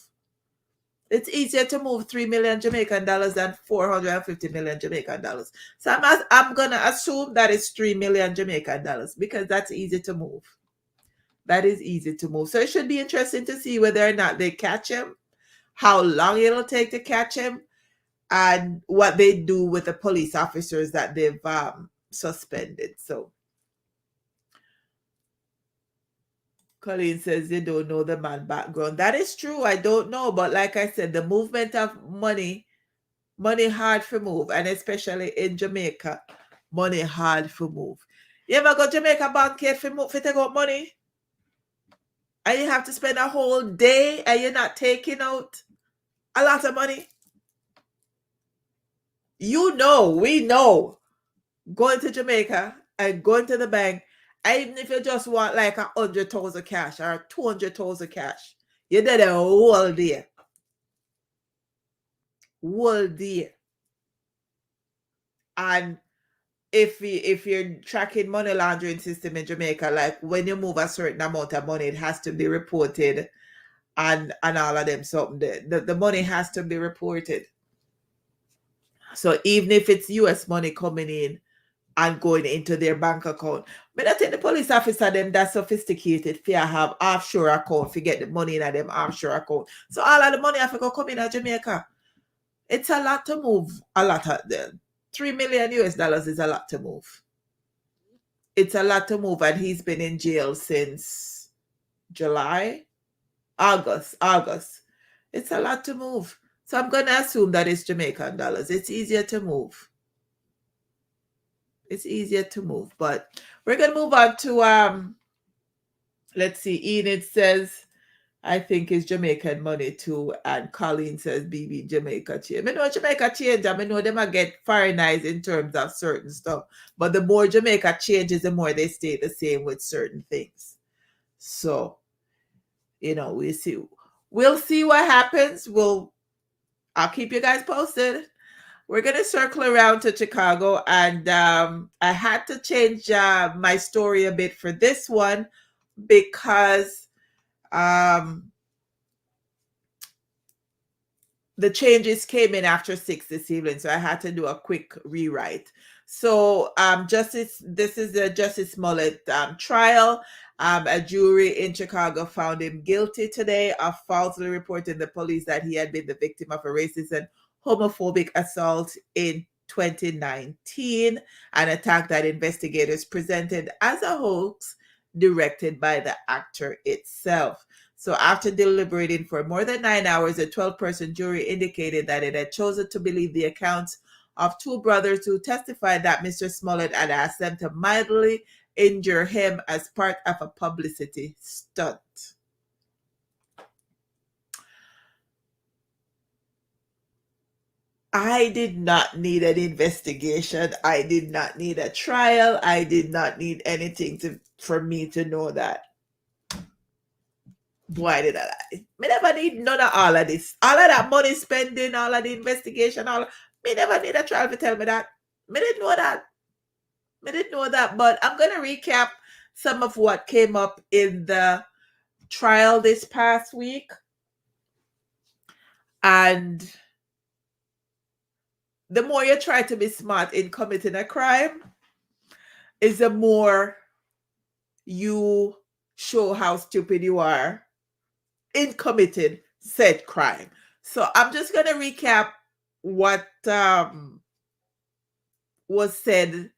It's easier to move 3 million Jamaican dollars than 450 million Jamaican dollars. So I'm gonna assume that it's 3 million Jamaican dollars, because that's easy to move. That is easy to move. So it should be interesting to see whether or not they catch him, how long it'll take to catch him, and what they do with the police officers that they've suspended. So Colleen says they don't know the man background. That is true. I don't know. But like I said, the movement of money hard for move. And especially in Jamaica, money hard for move. You ever go to Jamaica bank here for take out money? And you have to spend a whole day and you're not taking out a lot of money? We know, going to Jamaica and going to the bank, even if you just want like 100,000 cash or 200,000 cash, you're there the whole day. Whole day. And if you're tracking money laundering system in Jamaica, like when you move a certain amount of money, it has to be reported and all of them. So the money has to be reported. So even if it's US money coming in and going into their bank account, but I think the police officer them that sophisticated if you have offshore account to get the money in them offshore account. So all of the money have to go come in at Jamaica. It's a lot to move. A lot of them. $3 million US dollars is a lot to move. It's a lot to move, and he's been in jail since August. It's a lot to move. So I'm going to assume that it's Jamaican dollars. It's easier to move. It's easier to move. But we're going to move on to, let's see, Enid says, I think it's Jamaican money too. And Colleen says BB Jamaica change. I know Jamaica change. I know them get foreignized in terms of certain stuff. But the more Jamaica changes, the more they stay the same with certain things. So, we'll see. We'll see what happens. I'll keep you guys posted. We're gonna circle around to Chicago, and I had to change my story a bit for this one because the changes came in after 6 this evening, so I had to do a quick rewrite. So, this is the Jussie Smollette trial. A jury in Chicago found him guilty today of falsely reporting the police that he had been the victim of a racist and homophobic assault in 2019, an attack that investigators presented as a hoax directed by the actor itself. So after deliberating for more than 9 hours, a 12-person jury indicated that it had chosen to believe the accounts of two brothers who testified that Mr. Smollette had asked them to mildly injure him as part of a publicity stunt. I did not need an investigation. I did not need a trial. I did not need anything for me to know that. Boy, did I lie. Me never need none of all of this. All of that money spending, all of the investigation, me never need a trial to tell me that. Me didn't know that. But I'm going to recap some of what came up in the trial this past week. And the more you try to be smart in committing a crime, is the more you show how stupid you are in committing said crime. So I'm just going to recap what was said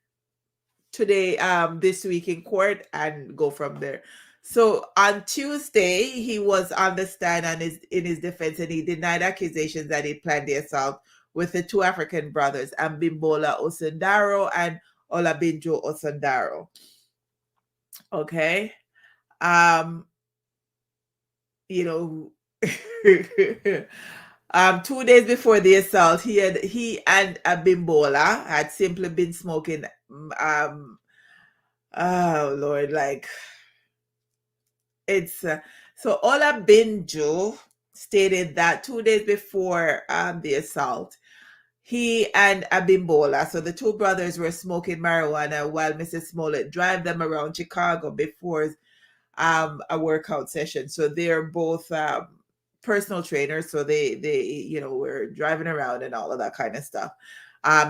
today, this week in court, and go from there. So on Tuesday, he was on the stand and in his defense, and he denied accusations that he planned the assault with the two African brothers, Abimbola Osundaro and Olabinjo Osundaro. Okay. 2 days before the assault, he and Abimbola had simply been smoking oh Lord, like it's so Olabinjo stated that 2 days before the assault, he and Abimbola, so the two brothers, were smoking marijuana while Mrs. Smollette drive them around Chicago before a workout session. So they're both personal trainers, so they were driving around and all of that kind of stuff,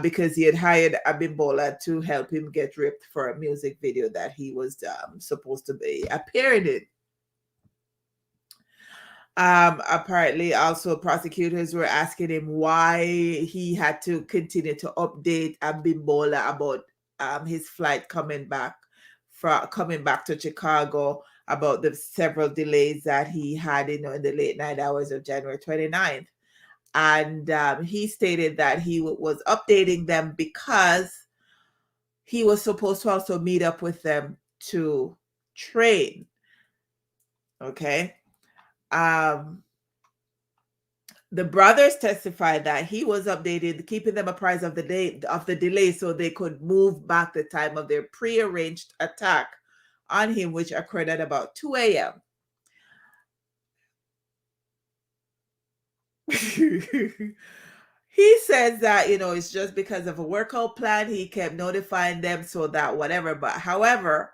because he had hired Abimbola to help him get ripped for a music video that he was supposed to be appearing in. Apparently, also prosecutors were asking him why he had to continue to update Abimbola about his flight coming back to Chicago, about the several delays that he had in the late night hours of January 29th. And he stated that he was updating them because he was supposed to also meet up with them to train. Okay. The brothers testified that he was updated, keeping them apprised of the delay so they could move back the time of their prearranged attack on him, which occurred at about 2 a.m. He says that, it's just because of a workout plan. He kept notifying them so that whatever. But however,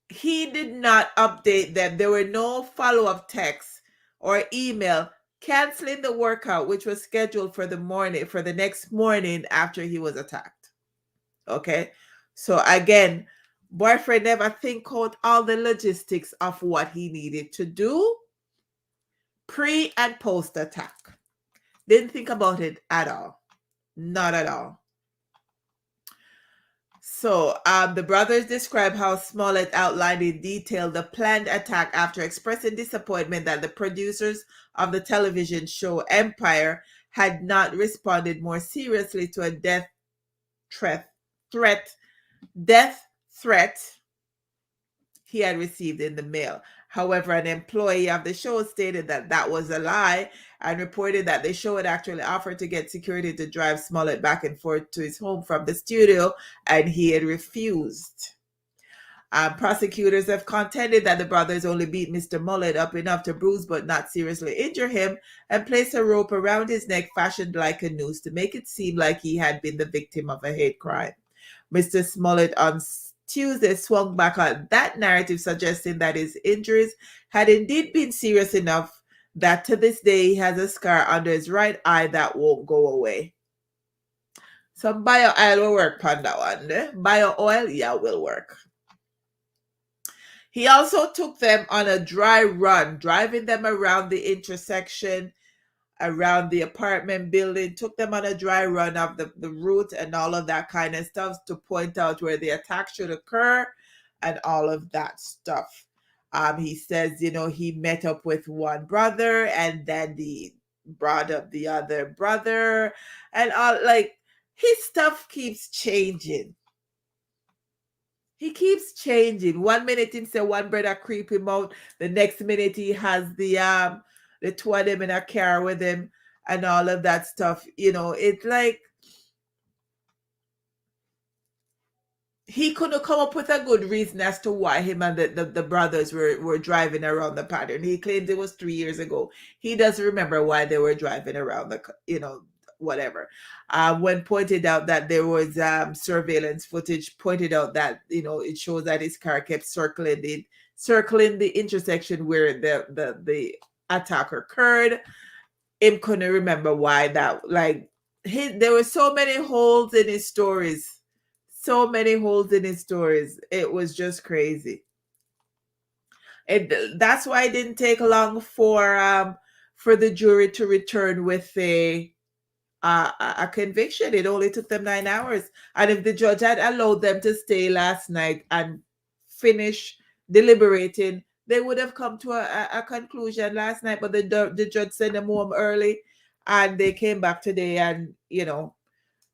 he did not update them. There were no follow-up texts or email canceling the workout, which was scheduled for the next morning after he was attacked. Okay. So again, boyfriend never think out all the logistics of what he needed to do pre and post attack. Didn't think about it at all. Not at all. So the brothers describe how Smollette outlined in detail the planned attack after expressing disappointment that the producers of the television show Empire had not responded more seriously to a death threat he had received in the mail. However, an employee of the show stated that that was a lie and reported that the show had actually offered to get security to drive Smollette back and forth to his home from the studio, and he had refused. Prosecutors have contended that the brothers only beat Mr. Smollette up enough to bruise but not seriously injure him, and placed a rope around his neck fashioned like a noose to make it seem like he had been the victim of a hate crime. Mr. Smollette on Tuesday swung back on that narrative, suggesting that his injuries had indeed been serious enough that to this day he has a scar under his right eye that won't go away. Some bio oil will work on that one. Bio oil, yeah, will work. He also took them on a dry run, driving them around the intersection, around the apartment building, took them on a dry run of the route and all of that kind of stuff to point out where the attack should occur and all of that stuff. He says, he met up with one brother and then he brought up the other brother and all, like, his stuff keeps changing. He keeps changing. 1 minute he say one brother creep him out. The next minute he has the two of them in a car with him and all of that stuff. It's like he couldn't come up with a good reason as to why him and the brothers were driving around the pattern. He claims it was 3 years ago. He doesn't remember why they were driving around whatever. When pointed out that there was surveillance footage, pointed out that it shows that his car kept circling the intersection where the attack occurred. Him couldn't remember why that. Like, there were so many holes in his stories. So many holes in his stories. It was just crazy. That's why it didn't take long for the jury to return with a conviction. It only took them 9 hours. And if the judge had allowed them to stay last night and finish deliberating, they would have come to a conclusion last night. But the judge sent them home early and they came back today and,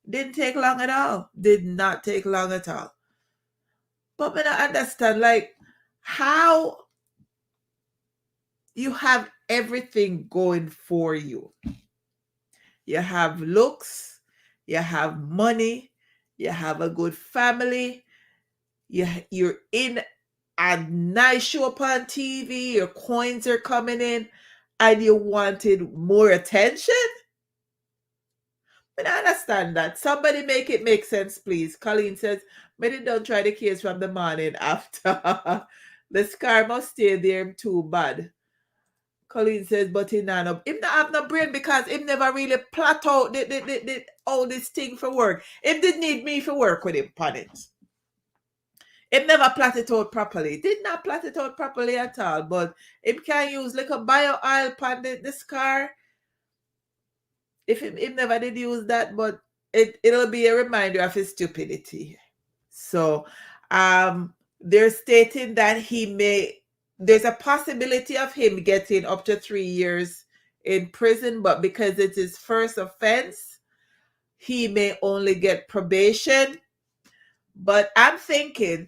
didn't take long at all. Did not take long at all. But I don't understand, like, how you have everything going for you. You have looks, you have money, you have a good family, you're in a nice show upon TV, your coins are coming in, and you wanted more attention? I understand that. Somebody make it make sense, please. Colleen says, maybe don't try the case from the morning after. The scar must stay there too bad. Colleen says, but he not have no brain because him never really plot out all this thing for work. Him did need me for work with him on it. Him never plot it out properly. Did not plot it out properly at all. But him can use like a bio oil on the scar. If him never did use that, but it'll be a reminder of his stupidity. So they're stating that there's a possibility of him getting up to 3 years in prison, but because it's his first offense, he may only get probation. But I'm thinking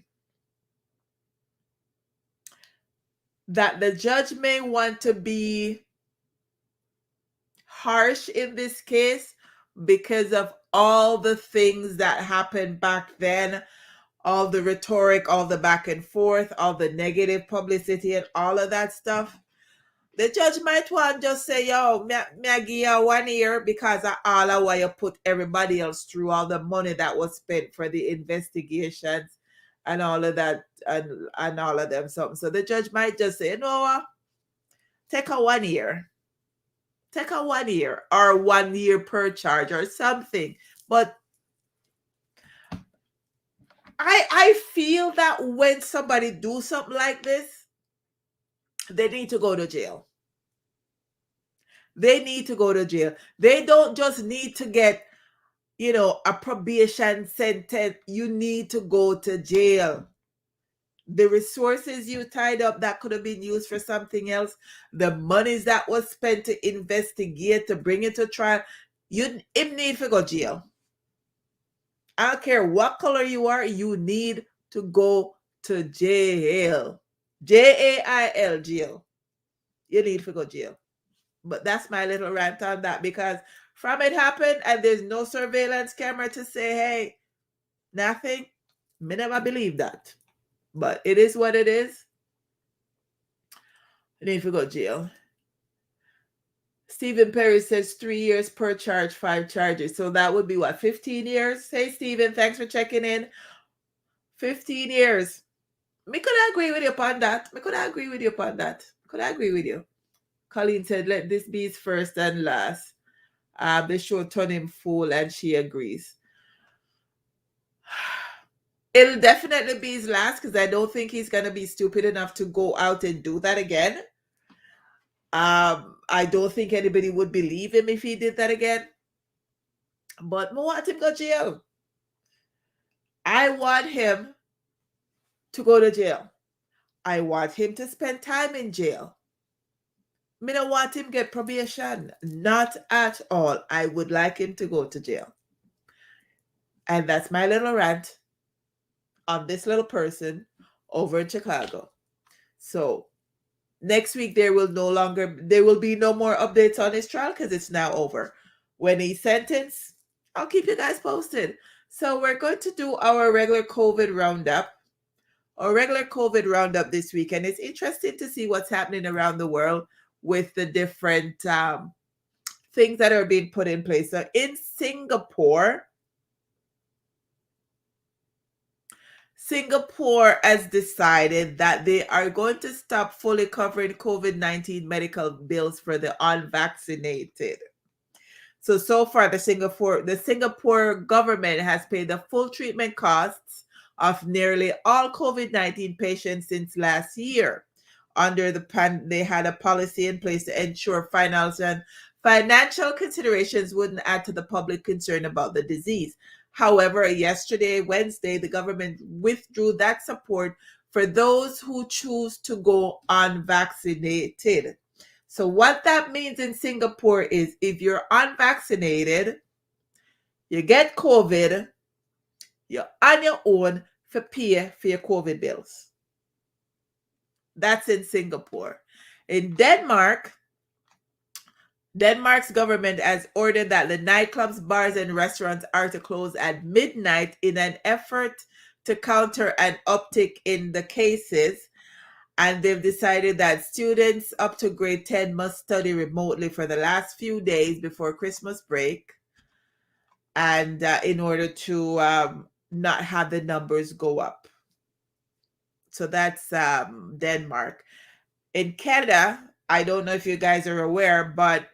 that the judge may want to be harsh in this case because of all the things that happened back then, all the rhetoric, all the back and forth, all the negative publicity and all of that stuff. The judge might want to just say, yo, me give you 1 year because of all of what you put everybody else through, all the money that was spent for the investigations and all of that and all of them something. So the judge might just say, you know what? Take a 1 year. Take a 1 year or 1 year per charge or something. But I feel that when somebody do something like this, they need to go to jail. They need to go to jail. They don't just need to get, a probation sentence. You need to go to jail. The resources you tied up that could have been used for something else, the monies that was spent to investigate, to bring it to trial, you need to go to jail. I don't care what color you are, you need to go to jail. Jail, jail. You need to go jail. But that's my little rant on that, because from it happened and there's no surveillance camera to say, hey, nothing. Me never believe that. But it is what it is. You need to go jail. Stephen Perry says 3 years per charge, 5 charges. So that would be what, 15 years? Hey, Stephen, thanks for checking in. 15 years. Me could agree with you upon that. Could I agree with you? Colleen said, let this be his first and last. The show turned him fool, and she agrees. It'll definitely be his last, because I don't think he's going to be stupid enough to go out and do that again. I don't think anybody would believe him if he did that again. But I want him to go to jail. I want him to go to jail. I want him to spend time in jail. I don't want him to get probation. Not at all. I would like him to go to jail. And that's my little rant on this little person over in Chicago. So next week there will be no more updates on his trial, because it's now over. When he's sentenced, I'll keep you guys posted. So we're going to do our regular COVID roundup. Our regular COVID roundup this week, and it's interesting to see what's happening around the world with the different things that are being put in place. So in Singapore has decided that they are going to stop fully covering COVID-19 medical bills for the unvaccinated. So far, the Singapore government has paid the full treatment costs of nearly all COVID-19 patients since last year. Under they had a policy in place to ensure financial considerations wouldn't add to the public concern about the disease. However, Wednesday, the government withdrew that support for those who choose to go unvaccinated. So what that means in Singapore is, if you're unvaccinated, you get COVID, you're on your own for pay for your COVID bills. That's in Singapore. In Denmark's government has ordered that the nightclubs, bars, and restaurants are to close at midnight in an effort to counter an uptick in the cases. And they've decided that students up to grade 10 must study remotely for the last few days before Christmas break, and in order to not have the numbers go up. So that's Denmark. In Canada, I don't know if you guys are aware, but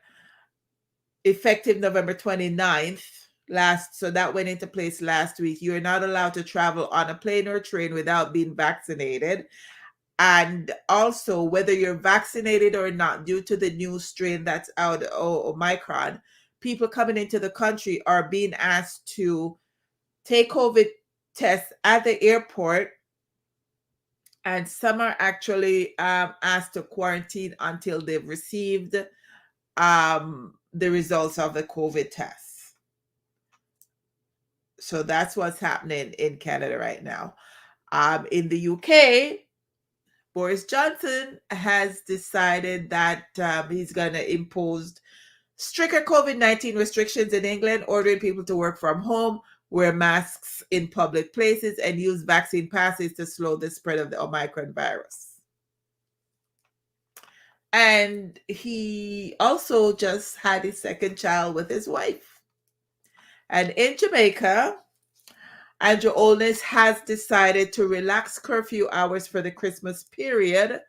effective November 29th, so that went into place last week, you're not allowed to travel on a plane or train without being vaccinated. And also, whether you're vaccinated or not, due to the new strain that's out, Omicron, people coming into the country are being asked to take COVID tests at the airport, and some are actually asked to quarantine until they've received the results of the COVID tests. So that's what's happening in Canada right now. In the UK, Boris Johnson has decided that he's going to impose stricter COVID-19 restrictions in England, ordering people to work from home, wear masks in public places, and use vaccine passes to slow the spread of the Omicron virus. And he also just had his second child with his wife. And in Jamaica, Andrew Holness has decided to relax curfew hours for the Christmas period.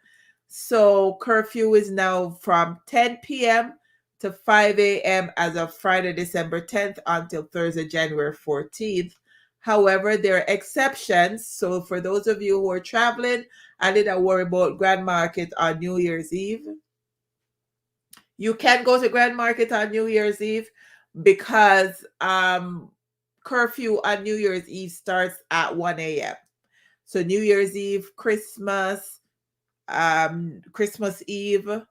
So curfew is now from 10 p.m. to 5 a.m. as of Friday, December 10th until Thursday, January 14th. However, there are exceptions. So for those of you who are traveling, I didn't worry about Grand Market on New Year's Eve. You can go to Grand Market on New Year's Eve, because curfew on New Year's Eve starts at 1 a.m. So New Year's Eve, Christmas Eve.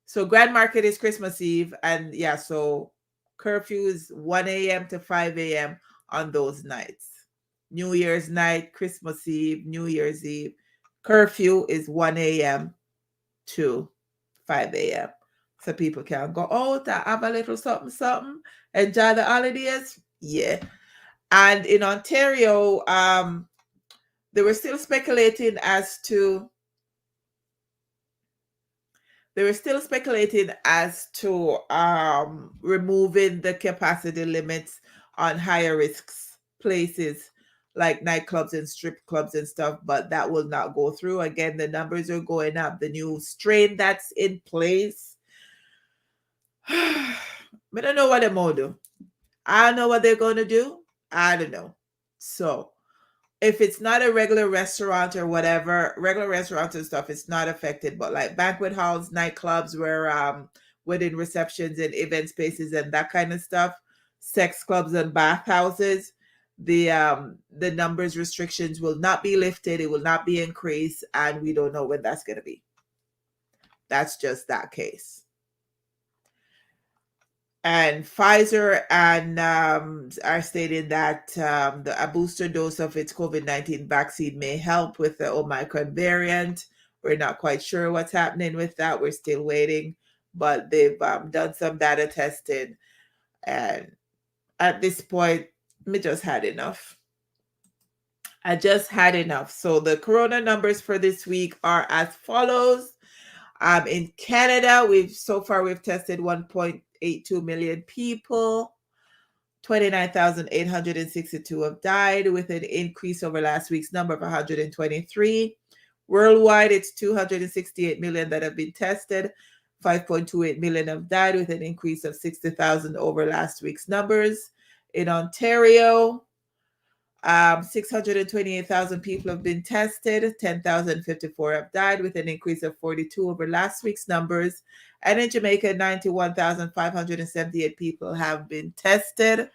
So Grand Market is Christmas Eve, and so curfew is 1 a.m. to 5 a.m. on those nights. New Year's night, Christmas Eve, New Year's Eve, Curfew is 1 a.m. to 5 a.m. So people can go out and have a little something, something, enjoy the holidays. Yeah. And in Ontario, they were still speculating as to removing the capacity limits on higher risks places like nightclubs and strip clubs and stuff, but that will not go through. Again, the numbers are going up. The new strain that's in place. I don't know what they're going to do. I don't know what they're going to do. I don't know. So if it's not a regular restaurant or whatever, regular restaurants and stuff, it's not affected. But like banquet halls, nightclubs, where wedding receptions and event spaces and that kind of stuff, sex clubs and bathhouses, the numbers restrictions will not be lifted. It will not be increased, and we don't know when that's going to be. That's just that case. And Pfizer and are stating that a booster dose of its COVID-19 vaccine may help with the Omicron variant. We're not quite sure what's happening with that. We're still waiting, but they've done some data testing. And at this point, I just had enough. I just had enough. So the corona numbers for this week are as follows. In Canada, we've tested 1.82 million people. 29,862 have died, with an increase over last week's number of 123. Worldwide, it's 268 million that have been tested. 5.28 million have died, with an increase of 60,000 over last week's numbers. In Ontario, 628,000 people have been tested. 10,054 have died, with an increase of 42 over last week's numbers. And in Jamaica, 91,578 people have been tested,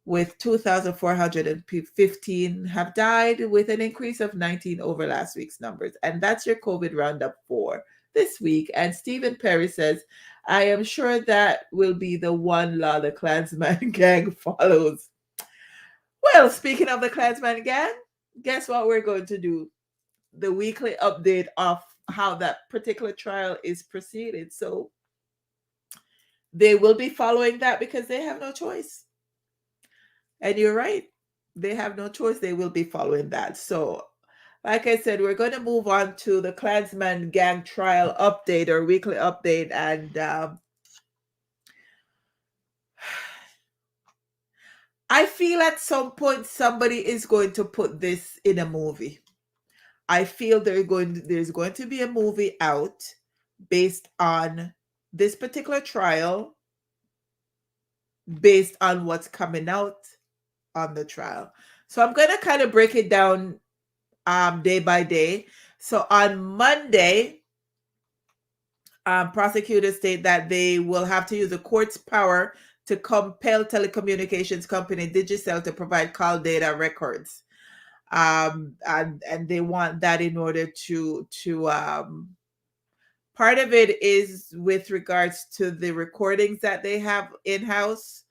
with 2,415 have died, with an increase of 19 over last week's numbers. And that's your COVID roundup for this week. And Stephen Perry says, I am sure that will be the one law the Klansman gang follows. Well, speaking of the Klansman gang, guess what we're going to do? The weekly update of how that particular trial is proceeding. So they will be following that because they have no choice. And you're right. They have no choice. They will be following that. So, like I said, we're going to move on to the Klansman gang trial update or weekly update. And I feel at some point somebody is going to put this in a movie. I feel there's going to be a movie out based on this particular trial, based on what's coming out on the trial. So I'm going to kind of break it down day by day. So on Monday, prosecutors state that they will have to use the court's power to compel telecommunications company Digicel to provide call data records. And they want that in order to part of it is with regards to the recordings that they have in-house.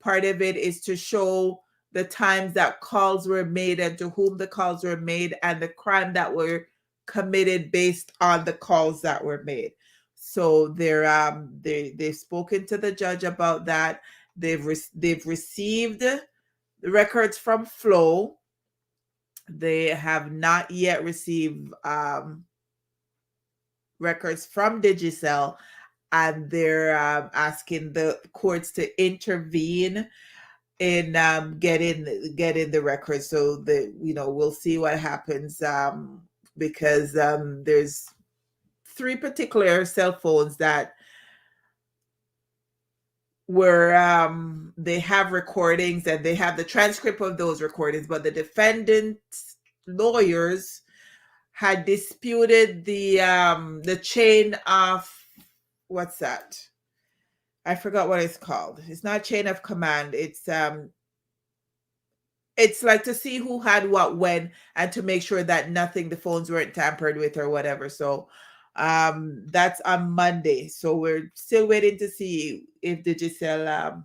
Part of it is to show the times that calls were made and to whom the calls were made and the crime that were committed based on the calls that were made. So they've spoken to the judge about that. They've received the records from Flow. They have not yet received records from Digicel, and they're asking the courts to intervene in getting the records. So we'll see what happens, because there's 3 particular cell phones that were they have recordings and they have the transcript of those recordings, but the defendant's lawyers had disputed the chain of, what's that? I forgot what it's called. It's not chain of command. It's like to see who had what when and to make sure that the phones weren't tampered with or whatever. So that's on Monday. So we're still waiting to see if Digicel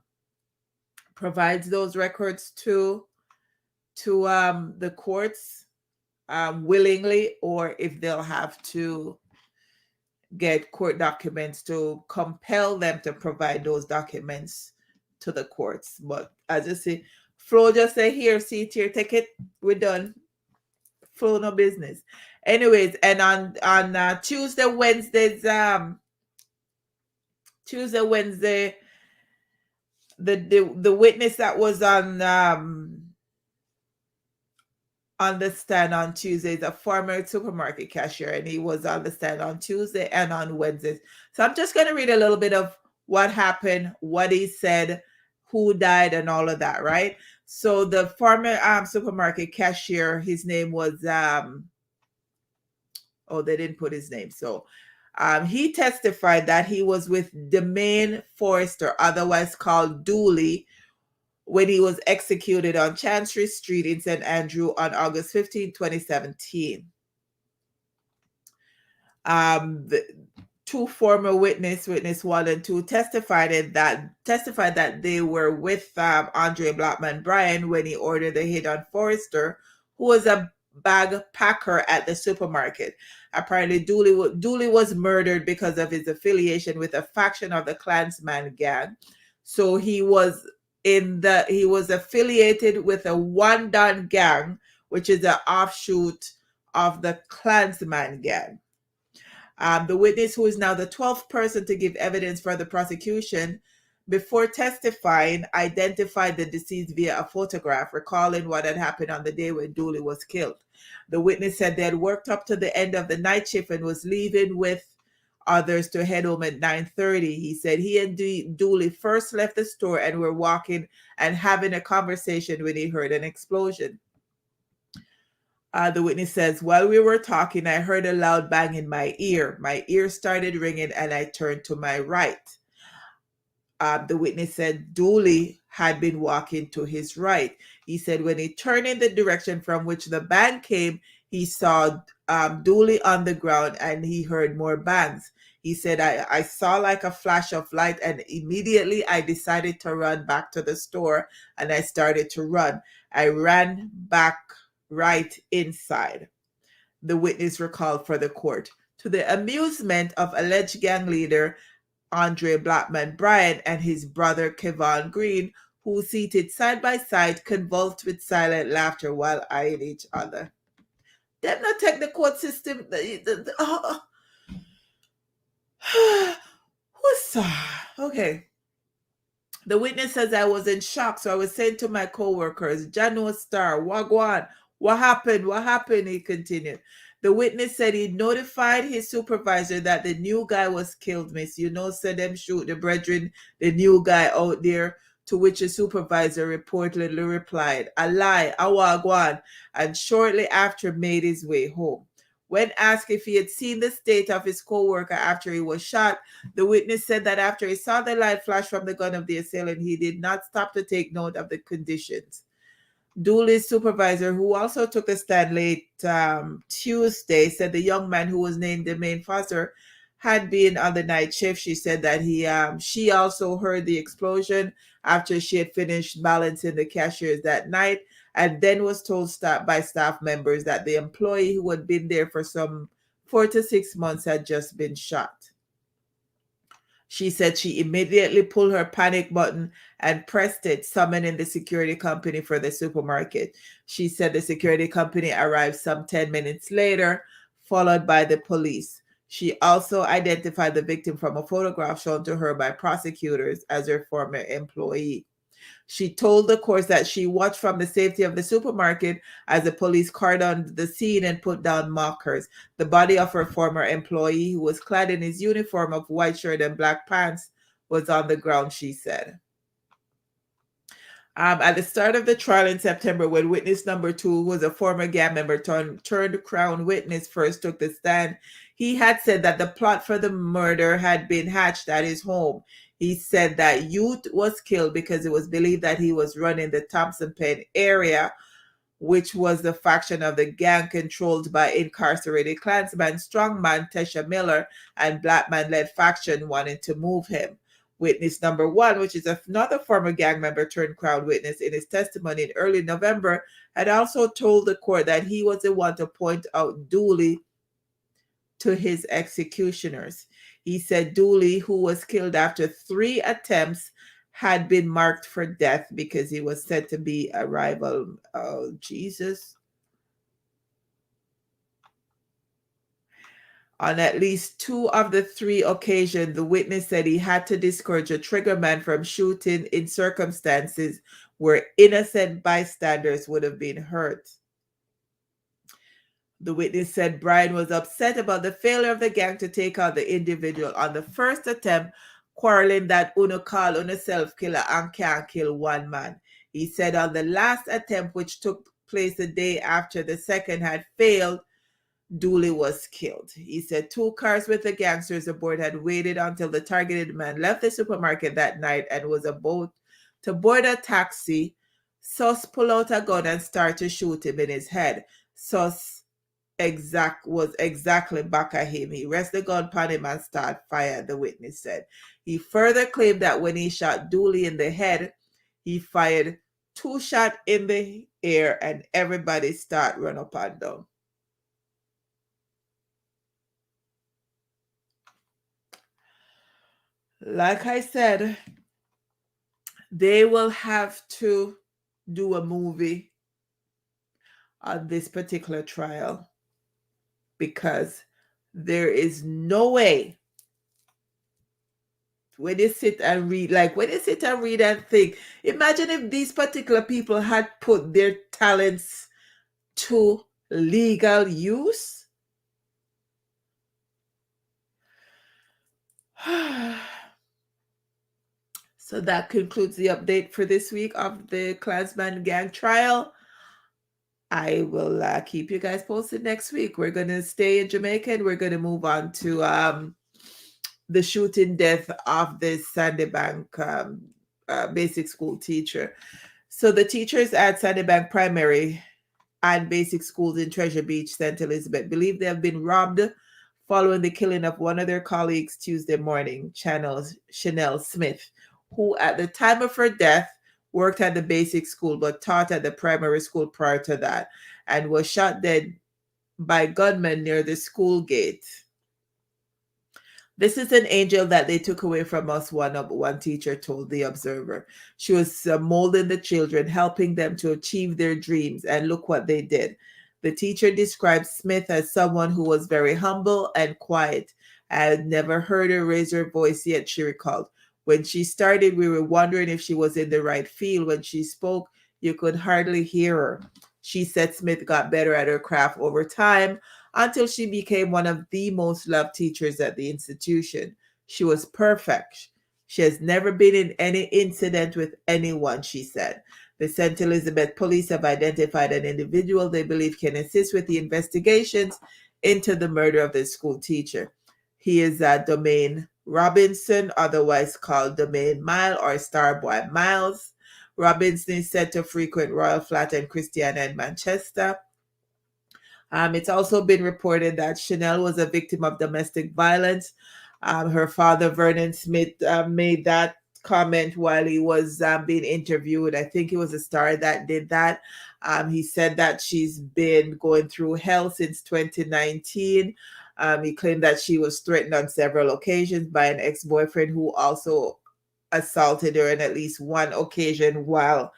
provides those records to the courts. willingly, or if they'll have to get court documents to compel them to provide those documents to the courts. But as you see, Flo just say, here, see it here, take it, we're done. Flo no business. Anyways, and on Tuesday, Wednesday, the witness that was on the stand on Tuesday is a former supermarket cashier, and he was on the stand on Tuesday and on Wednesdays. So I'm just going to read a little bit of what happened, what he said, who died, and all of that, right? So the former supermarket cashier, his name was they didn't put his name. So he testified that he was with Demain Forrester, otherwise called Dooley, when he was executed on Chancery Street in St. Andrew on August 15, 2017. The two former witness 1 and 2, testified that they were with Andre Blackman Bryan when he ordered the hit on Forrester, who was a bag packer at the supermarket. Apparently, Dooley was murdered because of his affiliation with a faction of the Klansman gang. So he was affiliated with a One Don gang, which is an offshoot of the Klansman gang. The witness, who is now the 12th person to give evidence for the prosecution, before testifying, identified the deceased via a photograph, recalling what had happened on the day when Dooley was killed. The witness said they had worked up to the end of the night shift and was leaving with others to head home at 9:30. He said he and Dooley first left the store and were walking and having a conversation when he heard an explosion. The witness says, while we were talking, I heard a loud bang in my ear. My ear started ringing and I turned to my right. The witness said Dooley had been walking to his right. He said when he turned in the direction from which the bang came, he saw Dooley on the ground and he heard more bangs. He said, I saw like a flash of light and immediately I decided to run back to the store and I started to run. I ran back right inside. The witness recalled for the court. To the amusement of alleged gang leader Andre Blackman Bryan and his brother Kevon Green, who seated side by side, convulsed with silent laughter while eyeing each other. Them not take the court system. Okay. The witness says, I was in shock, so I was saying to my co-workers, Jano Star, Wagwan, what happened? What happened? He continued. The witness said he notified his supervisor that the new guy was killed, miss. You know, said them shoot the brethren, the new guy out there, to which the supervisor reportedly replied, a lie, a wagwan, and shortly after made his way home. When asked if he had seen the state of his co-worker after he was shot, the witness said that after he saw the light flash from the gun of the assailant, he did not stop to take note of the conditions. Dooley's supervisor, who also took the stand late Tuesday, said the young man who was named Demain Foster had been on the night shift. She said that she also heard the explosion after she had finished balancing the cashiers that night, and then was told by staff members that the employee who had been there for some 4 to 6 months had just been shot. She said she immediately pulled her panic button and pressed it, summoning the security company for the supermarket. She said the security company arrived some 10 minutes later, followed by the police. She also identified the victim from a photograph shown to her by prosecutors as her former employee. She told the court that she watched from the safety of the supermarket as the police cordoned the scene and put down markers. The body of her former employee, who was clad in his uniform of white shirt and black pants, was on the ground, she said. At the start of the trial in September, when witness number 2, who was a former gang member turned Crown witness, first took the stand, he had said that the plot for the murder had been hatched at his home. He said that Youth was killed because it was believed that he was running the Thompson Pen area, which was the faction of the gang controlled by incarcerated Klansman strongman Tesha Miller and Blackman-led faction wanting to move him. Witness number 1, which is another former gang member turned Crown witness in his testimony in early November, had also told the court that he was the one to point out Dooley to his executioners. He said Dooley, who was killed after 3 attempts, had been marked for death because he was said to be a rival. Oh, Jesus. On at least 2 of the 3 occasions, the witness said he had to discourage a triggerman from shooting in circumstances where innocent bystanders would have been hurt. The witness said Brian was upset about the failure of the gang to take out the individual on the first attempt, quarreling that Uno call Uno self-killer and can't kill one man. He said on the last attempt, which took place the day after the second had failed, Dooley was killed. He said 2 cars with the gangsters aboard had waited until the targeted man left the supermarket that night and was about to board a taxi. Sus pull out a gun and start to shoot him in his head. Sus was exactly back at him. He rest the gun upon him and start fire, the witness said. He further claimed that when he shot Dooley in the head, he fired 2 shots in the air and everybody start run up and down. Like I said, they will have to do a movie on this particular trial because there is no way when you sit and read, and think, imagine if these particular people had put their talents to legal use. So that concludes the update for this week of the Klansman gang trial. I will keep you guys posted next week. We're going to stay in Jamaica and we're going to move on to the shooting death of the Sandybank basic school teacher. So the teachers at Sandybank Primary and Basic Schools in Treasure Beach, St. Elizabeth, believe they have been robbed following the killing of one of their colleagues Tuesday morning, Chanel Smith, who at the time of her death worked at the basic school but taught at the primary school prior to that and was shot dead by gunmen near the school gate. This is an angel that they took away from us, one teacher told the Observer. She was molding the children, helping them to achieve their dreams, and look what they did. The teacher described Smith as someone who was very humble and quiet. I had never heard her raise her voice yet, she recalled. When she started, we were wondering if she was in the right field. When she spoke, you could hardly hear her. She said Smith got better at her craft over time until she became one of the most loved teachers at the institution. She was perfect. She has never been in any incident with anyone, she said. The St. Elizabeth police have identified an individual they believe can assist with the investigations into the murder of the school teacher. He is Domain Robinson, otherwise called Domain Mile or Starboy Miles. Robinson is said to frequent Royal Flat and Christiana in Manchester. It's also been reported that Chanel was a victim of domestic violence. Her father, Vernon Smith, made that comment while he was being interviewed. I think it was a Star that did that. He said that she's been going through hell since 2019. He claimed that she was threatened on several occasions by an ex-boyfriend who also assaulted her on at least one occasion while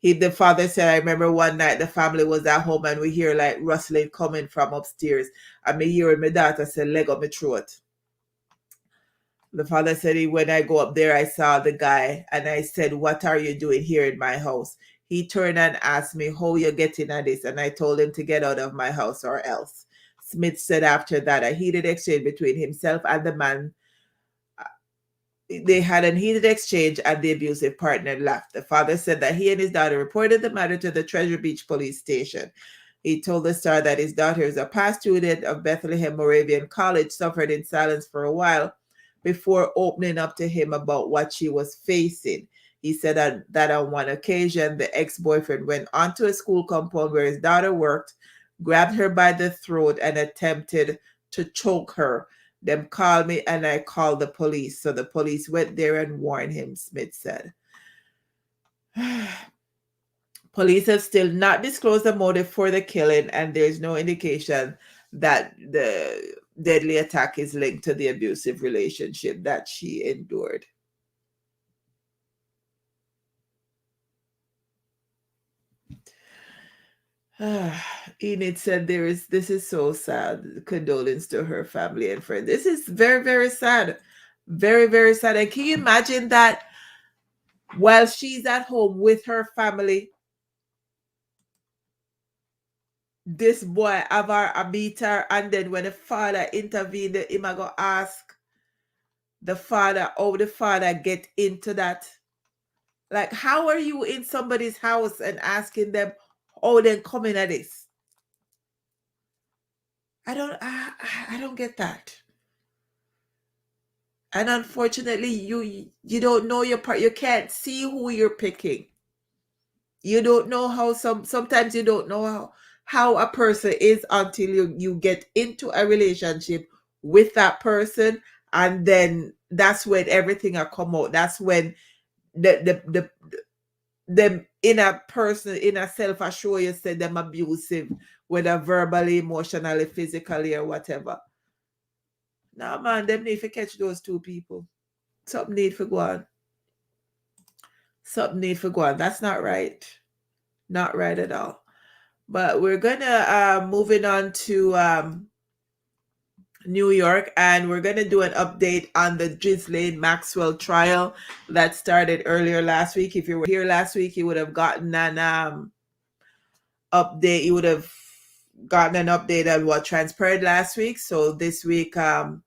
the father said, I remember one night the family was at home and we hear like rustling coming from upstairs. And me hearing my daughter say, leg up my throat. The father said, when I go up there, I saw the guy and I said, what are you doing here in my house? He turned and asked me, how you getting at this? And I told him to get out of my house or else. Smith said after that, a heated exchange between himself and the man. They had a heated exchange and the abusive partner left. The father said that he and his daughter reported the matter to the Treasure Beach police station. He told the Star that his daughter is a past student of Bethlehem Moravian College, suffered in silence for a while before opening up to him about what she was facing. He said that on one occasion, the ex-boyfriend went onto a school compound where his daughter worked, grabbed her by the throat and attempted to choke her. Them called me and I called the police. So the police went there and warned him, Smith said. Police have still not disclosed the motive for the killing, and there's no indication that the deadly attack is linked to the abusive relationship that she endured. Enid said this is so sad. Condolence to her family and friends. This is very, very sad. Very, very sad. And can you imagine that while she's at home with her family, this boy have her a beat her, and then when the father intervened, him a go ask the father how the father get into that. Like, how are you in somebody's house and asking them how they coming at this? I don't get that. And unfortunately, you don't know your part. You can't see who you're picking. You don't know how sometimes you don't know how a person is until you get into a relationship with that person, and then that's when everything will come out. That's when the inner person, inner self assure you say them abusive, whether verbally, emotionally, physically, or whatever. Nah, man, them need to catch those two people. Something need for go on. Something need for go on. That's not right. Not right at all. But we're gonna moving on to New York, and we're gonna do an update on the Ghislaine Maxwell trial that started earlier last week. If you were here last week, you would have gotten an update. You would have gotten an update on what transpired last week. So this week, I'm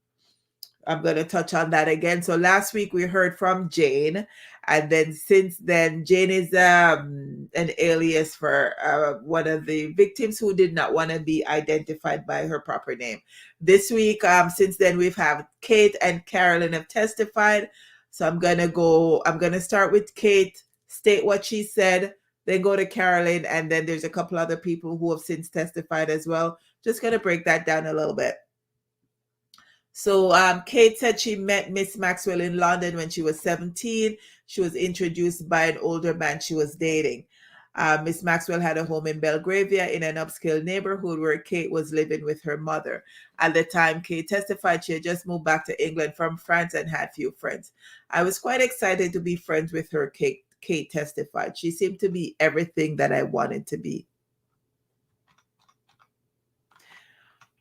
going to touch on that again. So last week we heard from Jane, and then since then, Jane is an alias for one of the victims who did not want to be identified by her proper name. This week, since then, we've had Kate and Carolyn have testified. So I'm going to start with Kate, state what she said, then go to Carolyn, and then there's a couple other people who have since testified as well. Just going to break that down a little bit. So Kate said she met Miss Maxwell in London when she was 17. She was introduced by an older man she was dating. Miss Maxwell had a home in Belgravia in an upscale neighborhood where Kate was living with her mother. At the time, Kate testified she had just moved back to England from France and had few friends. I was quite excited to be friends with her, Kate testified. She seemed to be everything that I wanted to be.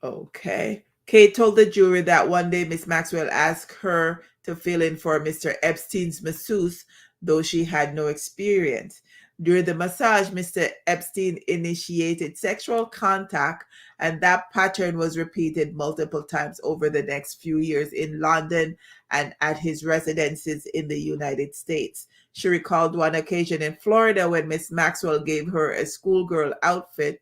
Okay. Kate told the jury that one day Miss Maxwell asked her to fill in for Mr. Epstein's masseuse, though she had no experience. During the massage, Mr. Epstein initiated sexual contact, and that pattern was repeated multiple times over the next few years in London and at his residences in the United States. She recalled one occasion in Florida when Miss Maxwell gave her a schoolgirl outfit,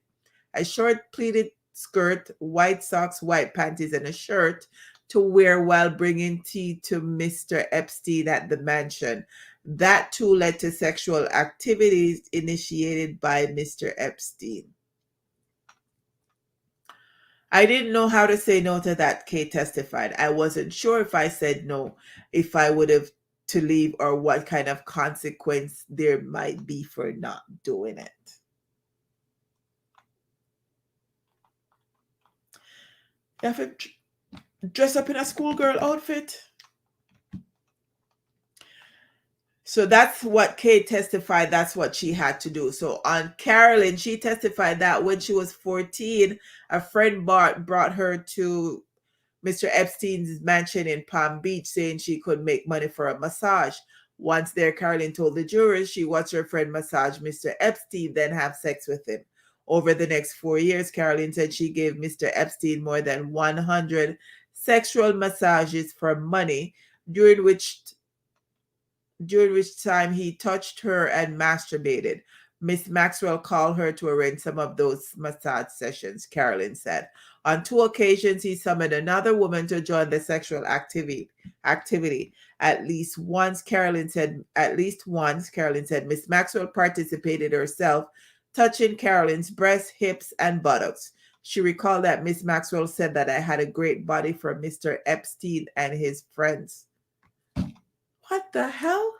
a short pleated skirt, white socks, white panties, and a shirt to wear while bringing tea to Mr. Epstein at the mansion. That too led to sexual activities initiated by Mr. Epstein. I didn't know how to say no to that, Kate testified. I wasn't sure if I said no, if I would have to leave, or what kind of consequence there might be for not doing it. You have to dress up in a schoolgirl outfit. So that's what Kate testified. That's what she had to do. So on Carolyn, she testified that when she was 14, a friend brought her to Mr. Epstein's mansion in Palm Beach, saying she could make money for a massage. Once there, Carolyn told the jurors she watched her friend massage Mr. Epstein, then have sex with him. Over the next 4 years, Carolyn said she gave Mr. Epstein more than 100 sexual massages for money, during which time he touched her and masturbated. Miss Maxwell called her to arrange some of those massage sessions, Carolyn said. On 2 occasions, he summoned another woman to join the sexual activity. At least once, Carolyn said, Miss Maxwell participated herself, touching Carolyn's breasts, hips, and buttocks. She recalled that Miss Maxwell said that I had a great body for Mr. Epstein and his friends. What the hell?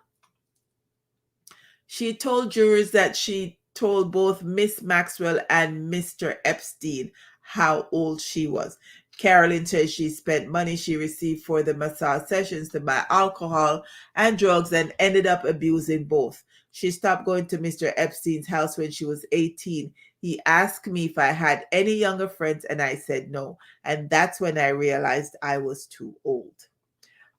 She told jurors that she told both Miss Maxwell and Mr. Epstein how old she was. Carolyn says she spent money she received for the massage sessions to buy alcohol and drugs and ended up abusing both. She stopped going to Mr. Epstein's house when she was 18. He asked me if I had any younger friends, and I said no. And that's when I realized I was too old.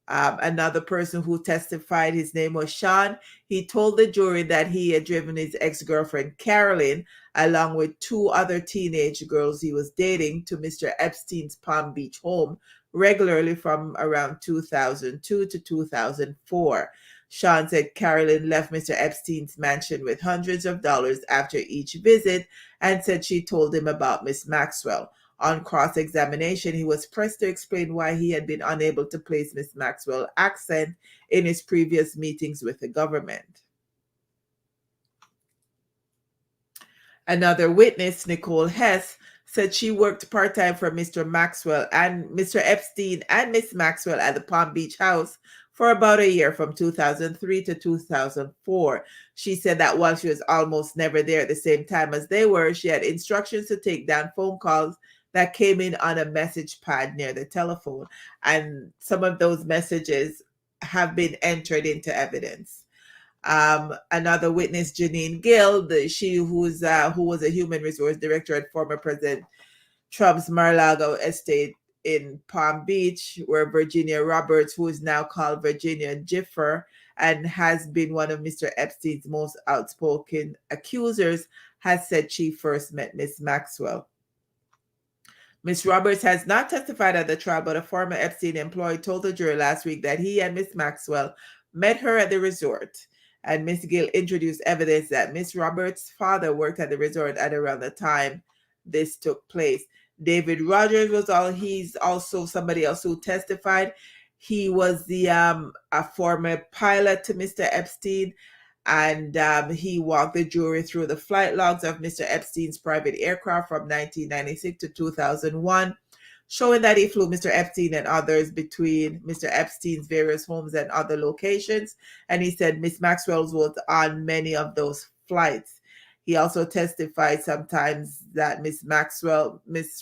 Another person who testified, his name was Sean. He told the jury that he had driven his ex-girlfriend Carolyn, along with two other teenage girls he was dating, to Mr. Epstein's Palm Beach home regularly from around 2002 to 2004. Sean said Carolyn left Mr. Epstein's mansion with hundreds of dollars after each visit and said she told him about Miss Maxwell. On cross-examination, he was pressed to explain why he had been unable to place Miss Maxwell's accent in his previous meetings with the government. Another witness, Nicole Hess, said she worked part-time for Mr. Maxwell and Mr. Epstein and Miss Maxwell at the Palm Beach house for about a year from 2003 to 2004. She said that while she was almost never there at the same time as they were, she had instructions to take down phone calls that came in on a message pad near the telephone. And some of those messages have been entered into evidence. Another witness, Janine Gill, who was a human resource director at former President Trump's Mar-a-Lago estate in Palm Beach, where Virginia Roberts, who is now called Virginia Gifford and has been one of Mr. Epstein's most outspoken accusers, has said she first met Miss Maxwell. Ms. Roberts has not testified at the trial, but a former Epstein employee told the jury last week that he and Ms. Maxwell met her at the resort. And Ms. Gill introduced evidence that Ms. Roberts' father worked at the resort at around the time this took place. David Rogers he's also somebody else who testified. He was a former pilot to Mr. Epstein, and he walked the jury through the flight logs of Mr. Epstein's private aircraft from 1996 to 2001, showing that he flew Mr. Epstein and others between Mr. Epstein's various homes and other locations. And he said Miss Maxwell was on many of those flights. He also testified sometimes that Miss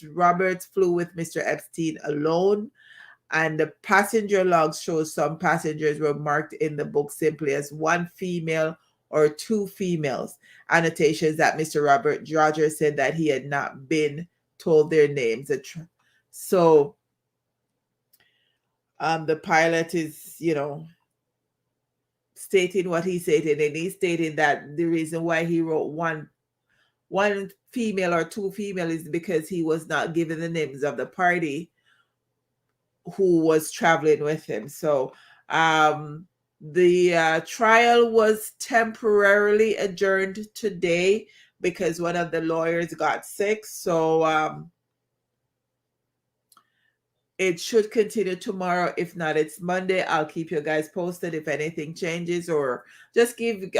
Roberts flew with Mr. Epstein alone. And the passenger logs show some passengers were marked in the book simply as one female or two females. Annotations that Mr. Robert Rogers said that he had not been told their names. So the pilot is, stating what he stated, and he stated that the reason why he wrote one female or two female is because he was not given the names of the party who was traveling with him. So the trial was temporarily adjourned today because one of the lawyers got sick. So it should continue tomorrow. If not, it's Monday. I'll keep you guys posted if anything changes, or just keep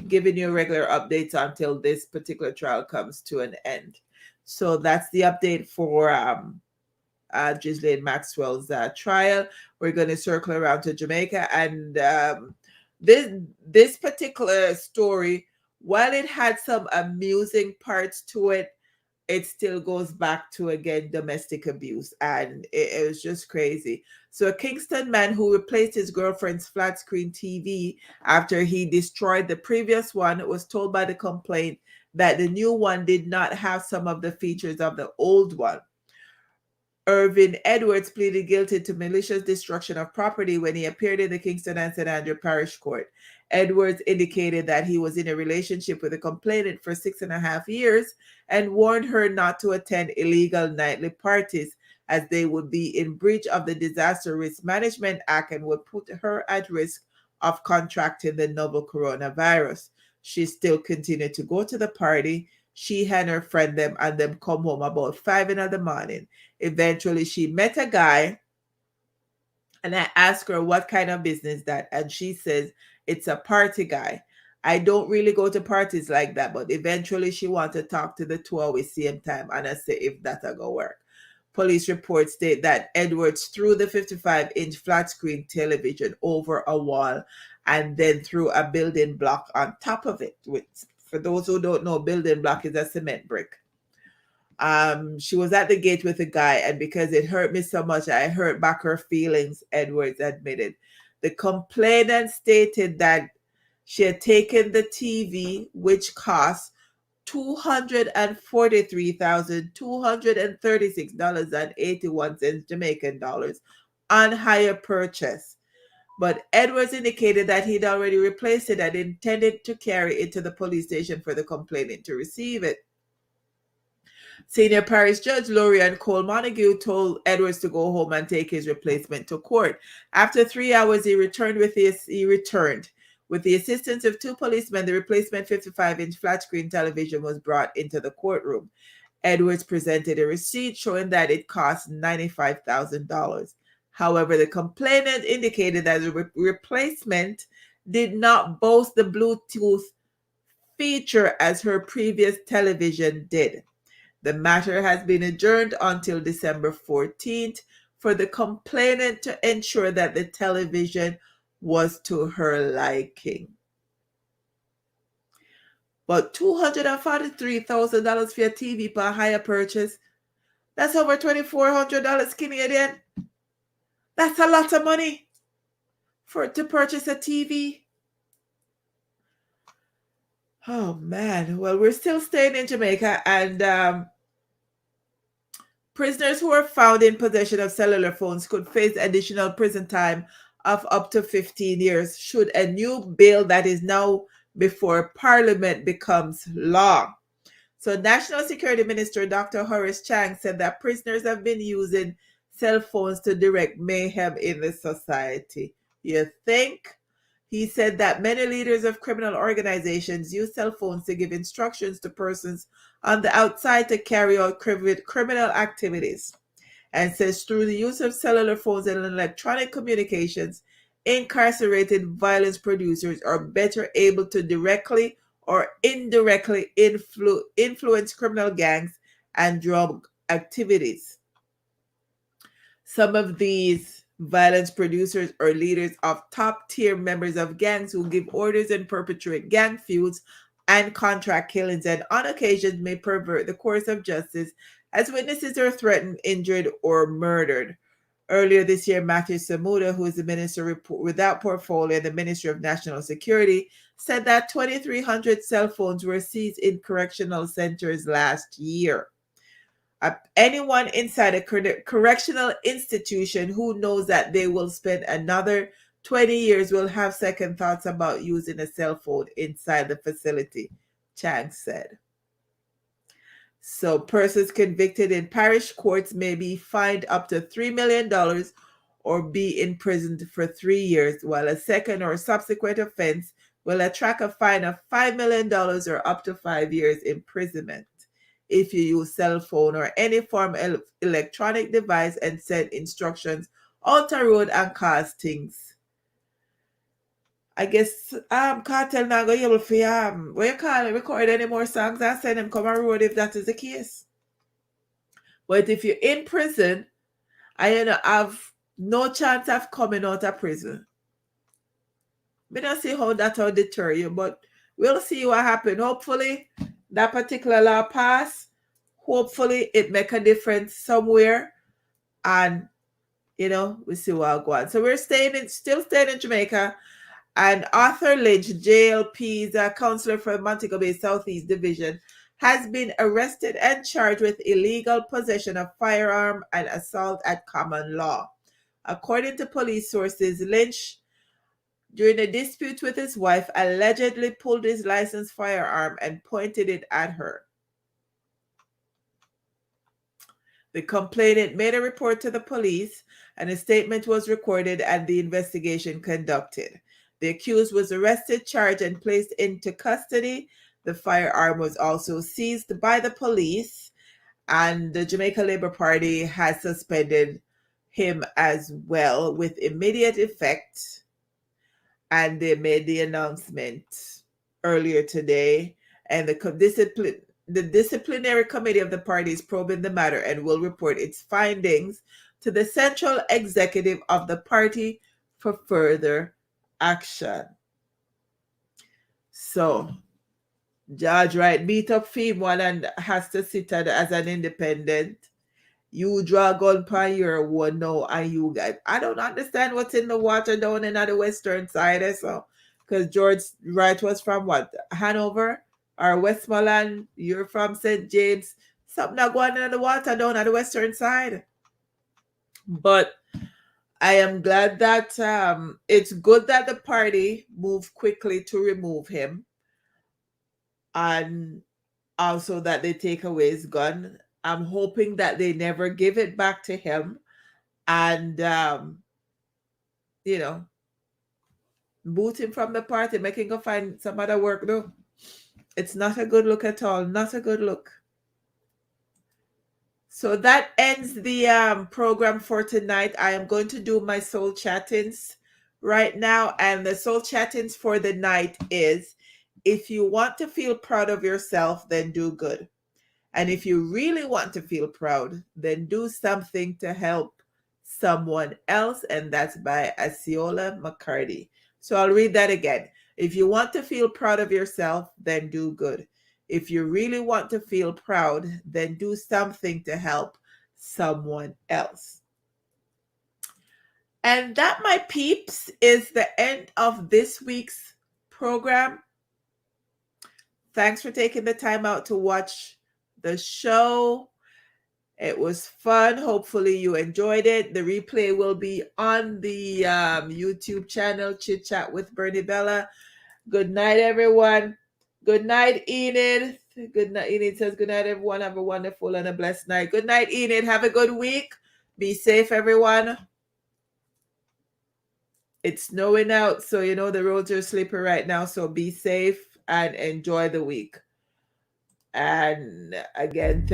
giving you regular updates until this particular trial comes to an end. So that's the update for Ghislaine Maxwell's trial. We're going to circle around to Jamaica, and this particular story, while it had some amusing parts to it, it still goes back to, again, domestic abuse, and it was just crazy. So a Kingston man who replaced his girlfriend's flat screen TV after he destroyed the previous one was told by the complaint that the new one did not have some of the features of the old one. Irvin Edwards pleaded guilty to malicious destruction of property when he appeared in the Kingston and St. Andrew Parish Court. Edwards indicated that he was in a relationship with a complainant for 6.5 years and warned her not to attend illegal nightly parties, as they would be in breach of the Disaster Risk Management Act and would put her at risk of contracting the novel coronavirus. She still continued to go to the party. She and her friend and them come home about 5 in the morning. Eventually, she met a guy, and I asked her what kind of business that, and she says it's a party guy. I don't really go to parties like that, but eventually she want to talk to the two at the same time, and I say if that'll go work. Police reports state that Edwards threw the 55-inch flat screen television over a wall and then threw a building block on top of it. Which, for those who don't know, building block is a cement brick. She was at the gate with a guy, and because it hurt me so much, I hurt back her feelings, Edwards admitted. The complainant stated that she had taken the TV, which cost $243,236.81 Jamaican dollars, on hire purchase. But Edwards indicated that he'd already replaced it and intended to carry it to the police station for the complainant to receive it. Senior Parish Judge Lorian Cole Montague told Edwards to go home and take his replacement to court. After 3 hours, he returned. With the assistance of two policemen, the replacement 55-inch flat screen television was brought into the courtroom. Edwards presented a receipt showing that it cost $95,000. However, the complainant indicated that the replacement did not boast the Bluetooth feature as her previous television did. The matter has been adjourned until December 14th for the complainant to ensure that the television was to her liking. But $243,000 for a TV per hire purchase, that's over $2,400 Canadian. That's a lot of money to purchase a TV. Oh, man. Well, we're still staying in Jamaica, and prisoners who are found in possession of cellular phones could face additional prison time of up to 15 years should a new bill that is now before Parliament becomes law. So National Security Minister Dr. Horace Chang said that prisoners have been using cell phones to direct mayhem in the society. You think? He said that many leaders of criminal organizations use cell phones to give instructions to persons on the outside to carry out criminal activities, and says through the use of cellular phones and electronic communications, incarcerated violence producers are better able to directly or indirectly influence criminal gangs and drug activities. Some of these violence producers are leaders of top-tier members of gangs who give orders and perpetrate gang feuds and contract killings, and on occasions may pervert the course of justice as witnesses are threatened, injured, or murdered. Earlier this year, Matthew Samuda, who is the minister without portfolio in the Ministry of National Security, said that 2,300 cell phones were seized in correctional centers last year. Anyone inside a correctional institution who knows that they will spend another 20 years will have second thoughts about using a cell phone inside the facility, Chang said. So persons convicted in parish courts may be fined up to $3 million or be imprisoned for 3 years, while a second or subsequent offense will attract a fine of $5 million or up to 5 years imprisonment if you use cell phone or any form of electronic device and send instructions out the road and cause things. I guess Cartel not going to be able to what you call it, record any more songs and send them come on road if that is the case. But if you're in prison and you don't have no chance of coming out of prison, I don't see how that will deter you, but we'll see what happens. Hopefully that particular law pass. Hopefully it make a difference somewhere, and we see what go on. So we're still staying in Jamaica. And Arthur Lynch, JLP's counselor for Montego Bay Southeast Division, has been arrested and charged with illegal possession of firearm and assault at common law. According to police sources, Lynch, during a dispute with his wife, allegedly pulled his licensed firearm and pointed it at her. The complainant made a report to the police, and a statement was recorded and the investigation conducted. The accused was arrested, charged, and placed into custody. The firearm was also seized by the police, and the Jamaica Labour Party has suspended him as well with immediate effect. And they made the announcement earlier today, and the disciplinary committee of the party is probing the matter and will report its findings to the central executive of the party for further action. So, Judge Wright beat up Fame one and has to sit as an independent. You draw gun pan your one now, and you guys, I don't understand what's in the water down in the western side. So, because George Wright was from what, Hanover or Westmoreland? You're from St. James. Something not going in the water down at the western side. But I am glad that it's good that the party moved quickly to remove him, and also that they take away his gun. I'm hoping that they never give it back to him, and boot him from the party, make him go find some other work though. It's not a good look at all. Not a good look. So that ends the program for tonight. I am going to do my soul chattings right now, and the soul chattings for the night is: if you want to feel proud of yourself, then do good. And if you really want to feel proud, then do something to help someone else. And that's by Asiola McCarty. So I'll read that again. If you want to feel proud of yourself, then do good. If you really want to feel proud, then do something to help someone else. And that, my peeps, is the end of this week's program. Thanks for taking the time out to watch the show. It was fun. Hopefully you enjoyed it. The replay will be on the YouTube channel, Chit Chat with Bernie Bella. Good night, everyone. Good night, Enid. Good night. Enid says, good night, everyone. Have a wonderful and a blessed night. Good night, Enid. Have a good week. Be safe, everyone. It's snowing out, so the roads are slippery right now. So be safe and enjoy the week. And again,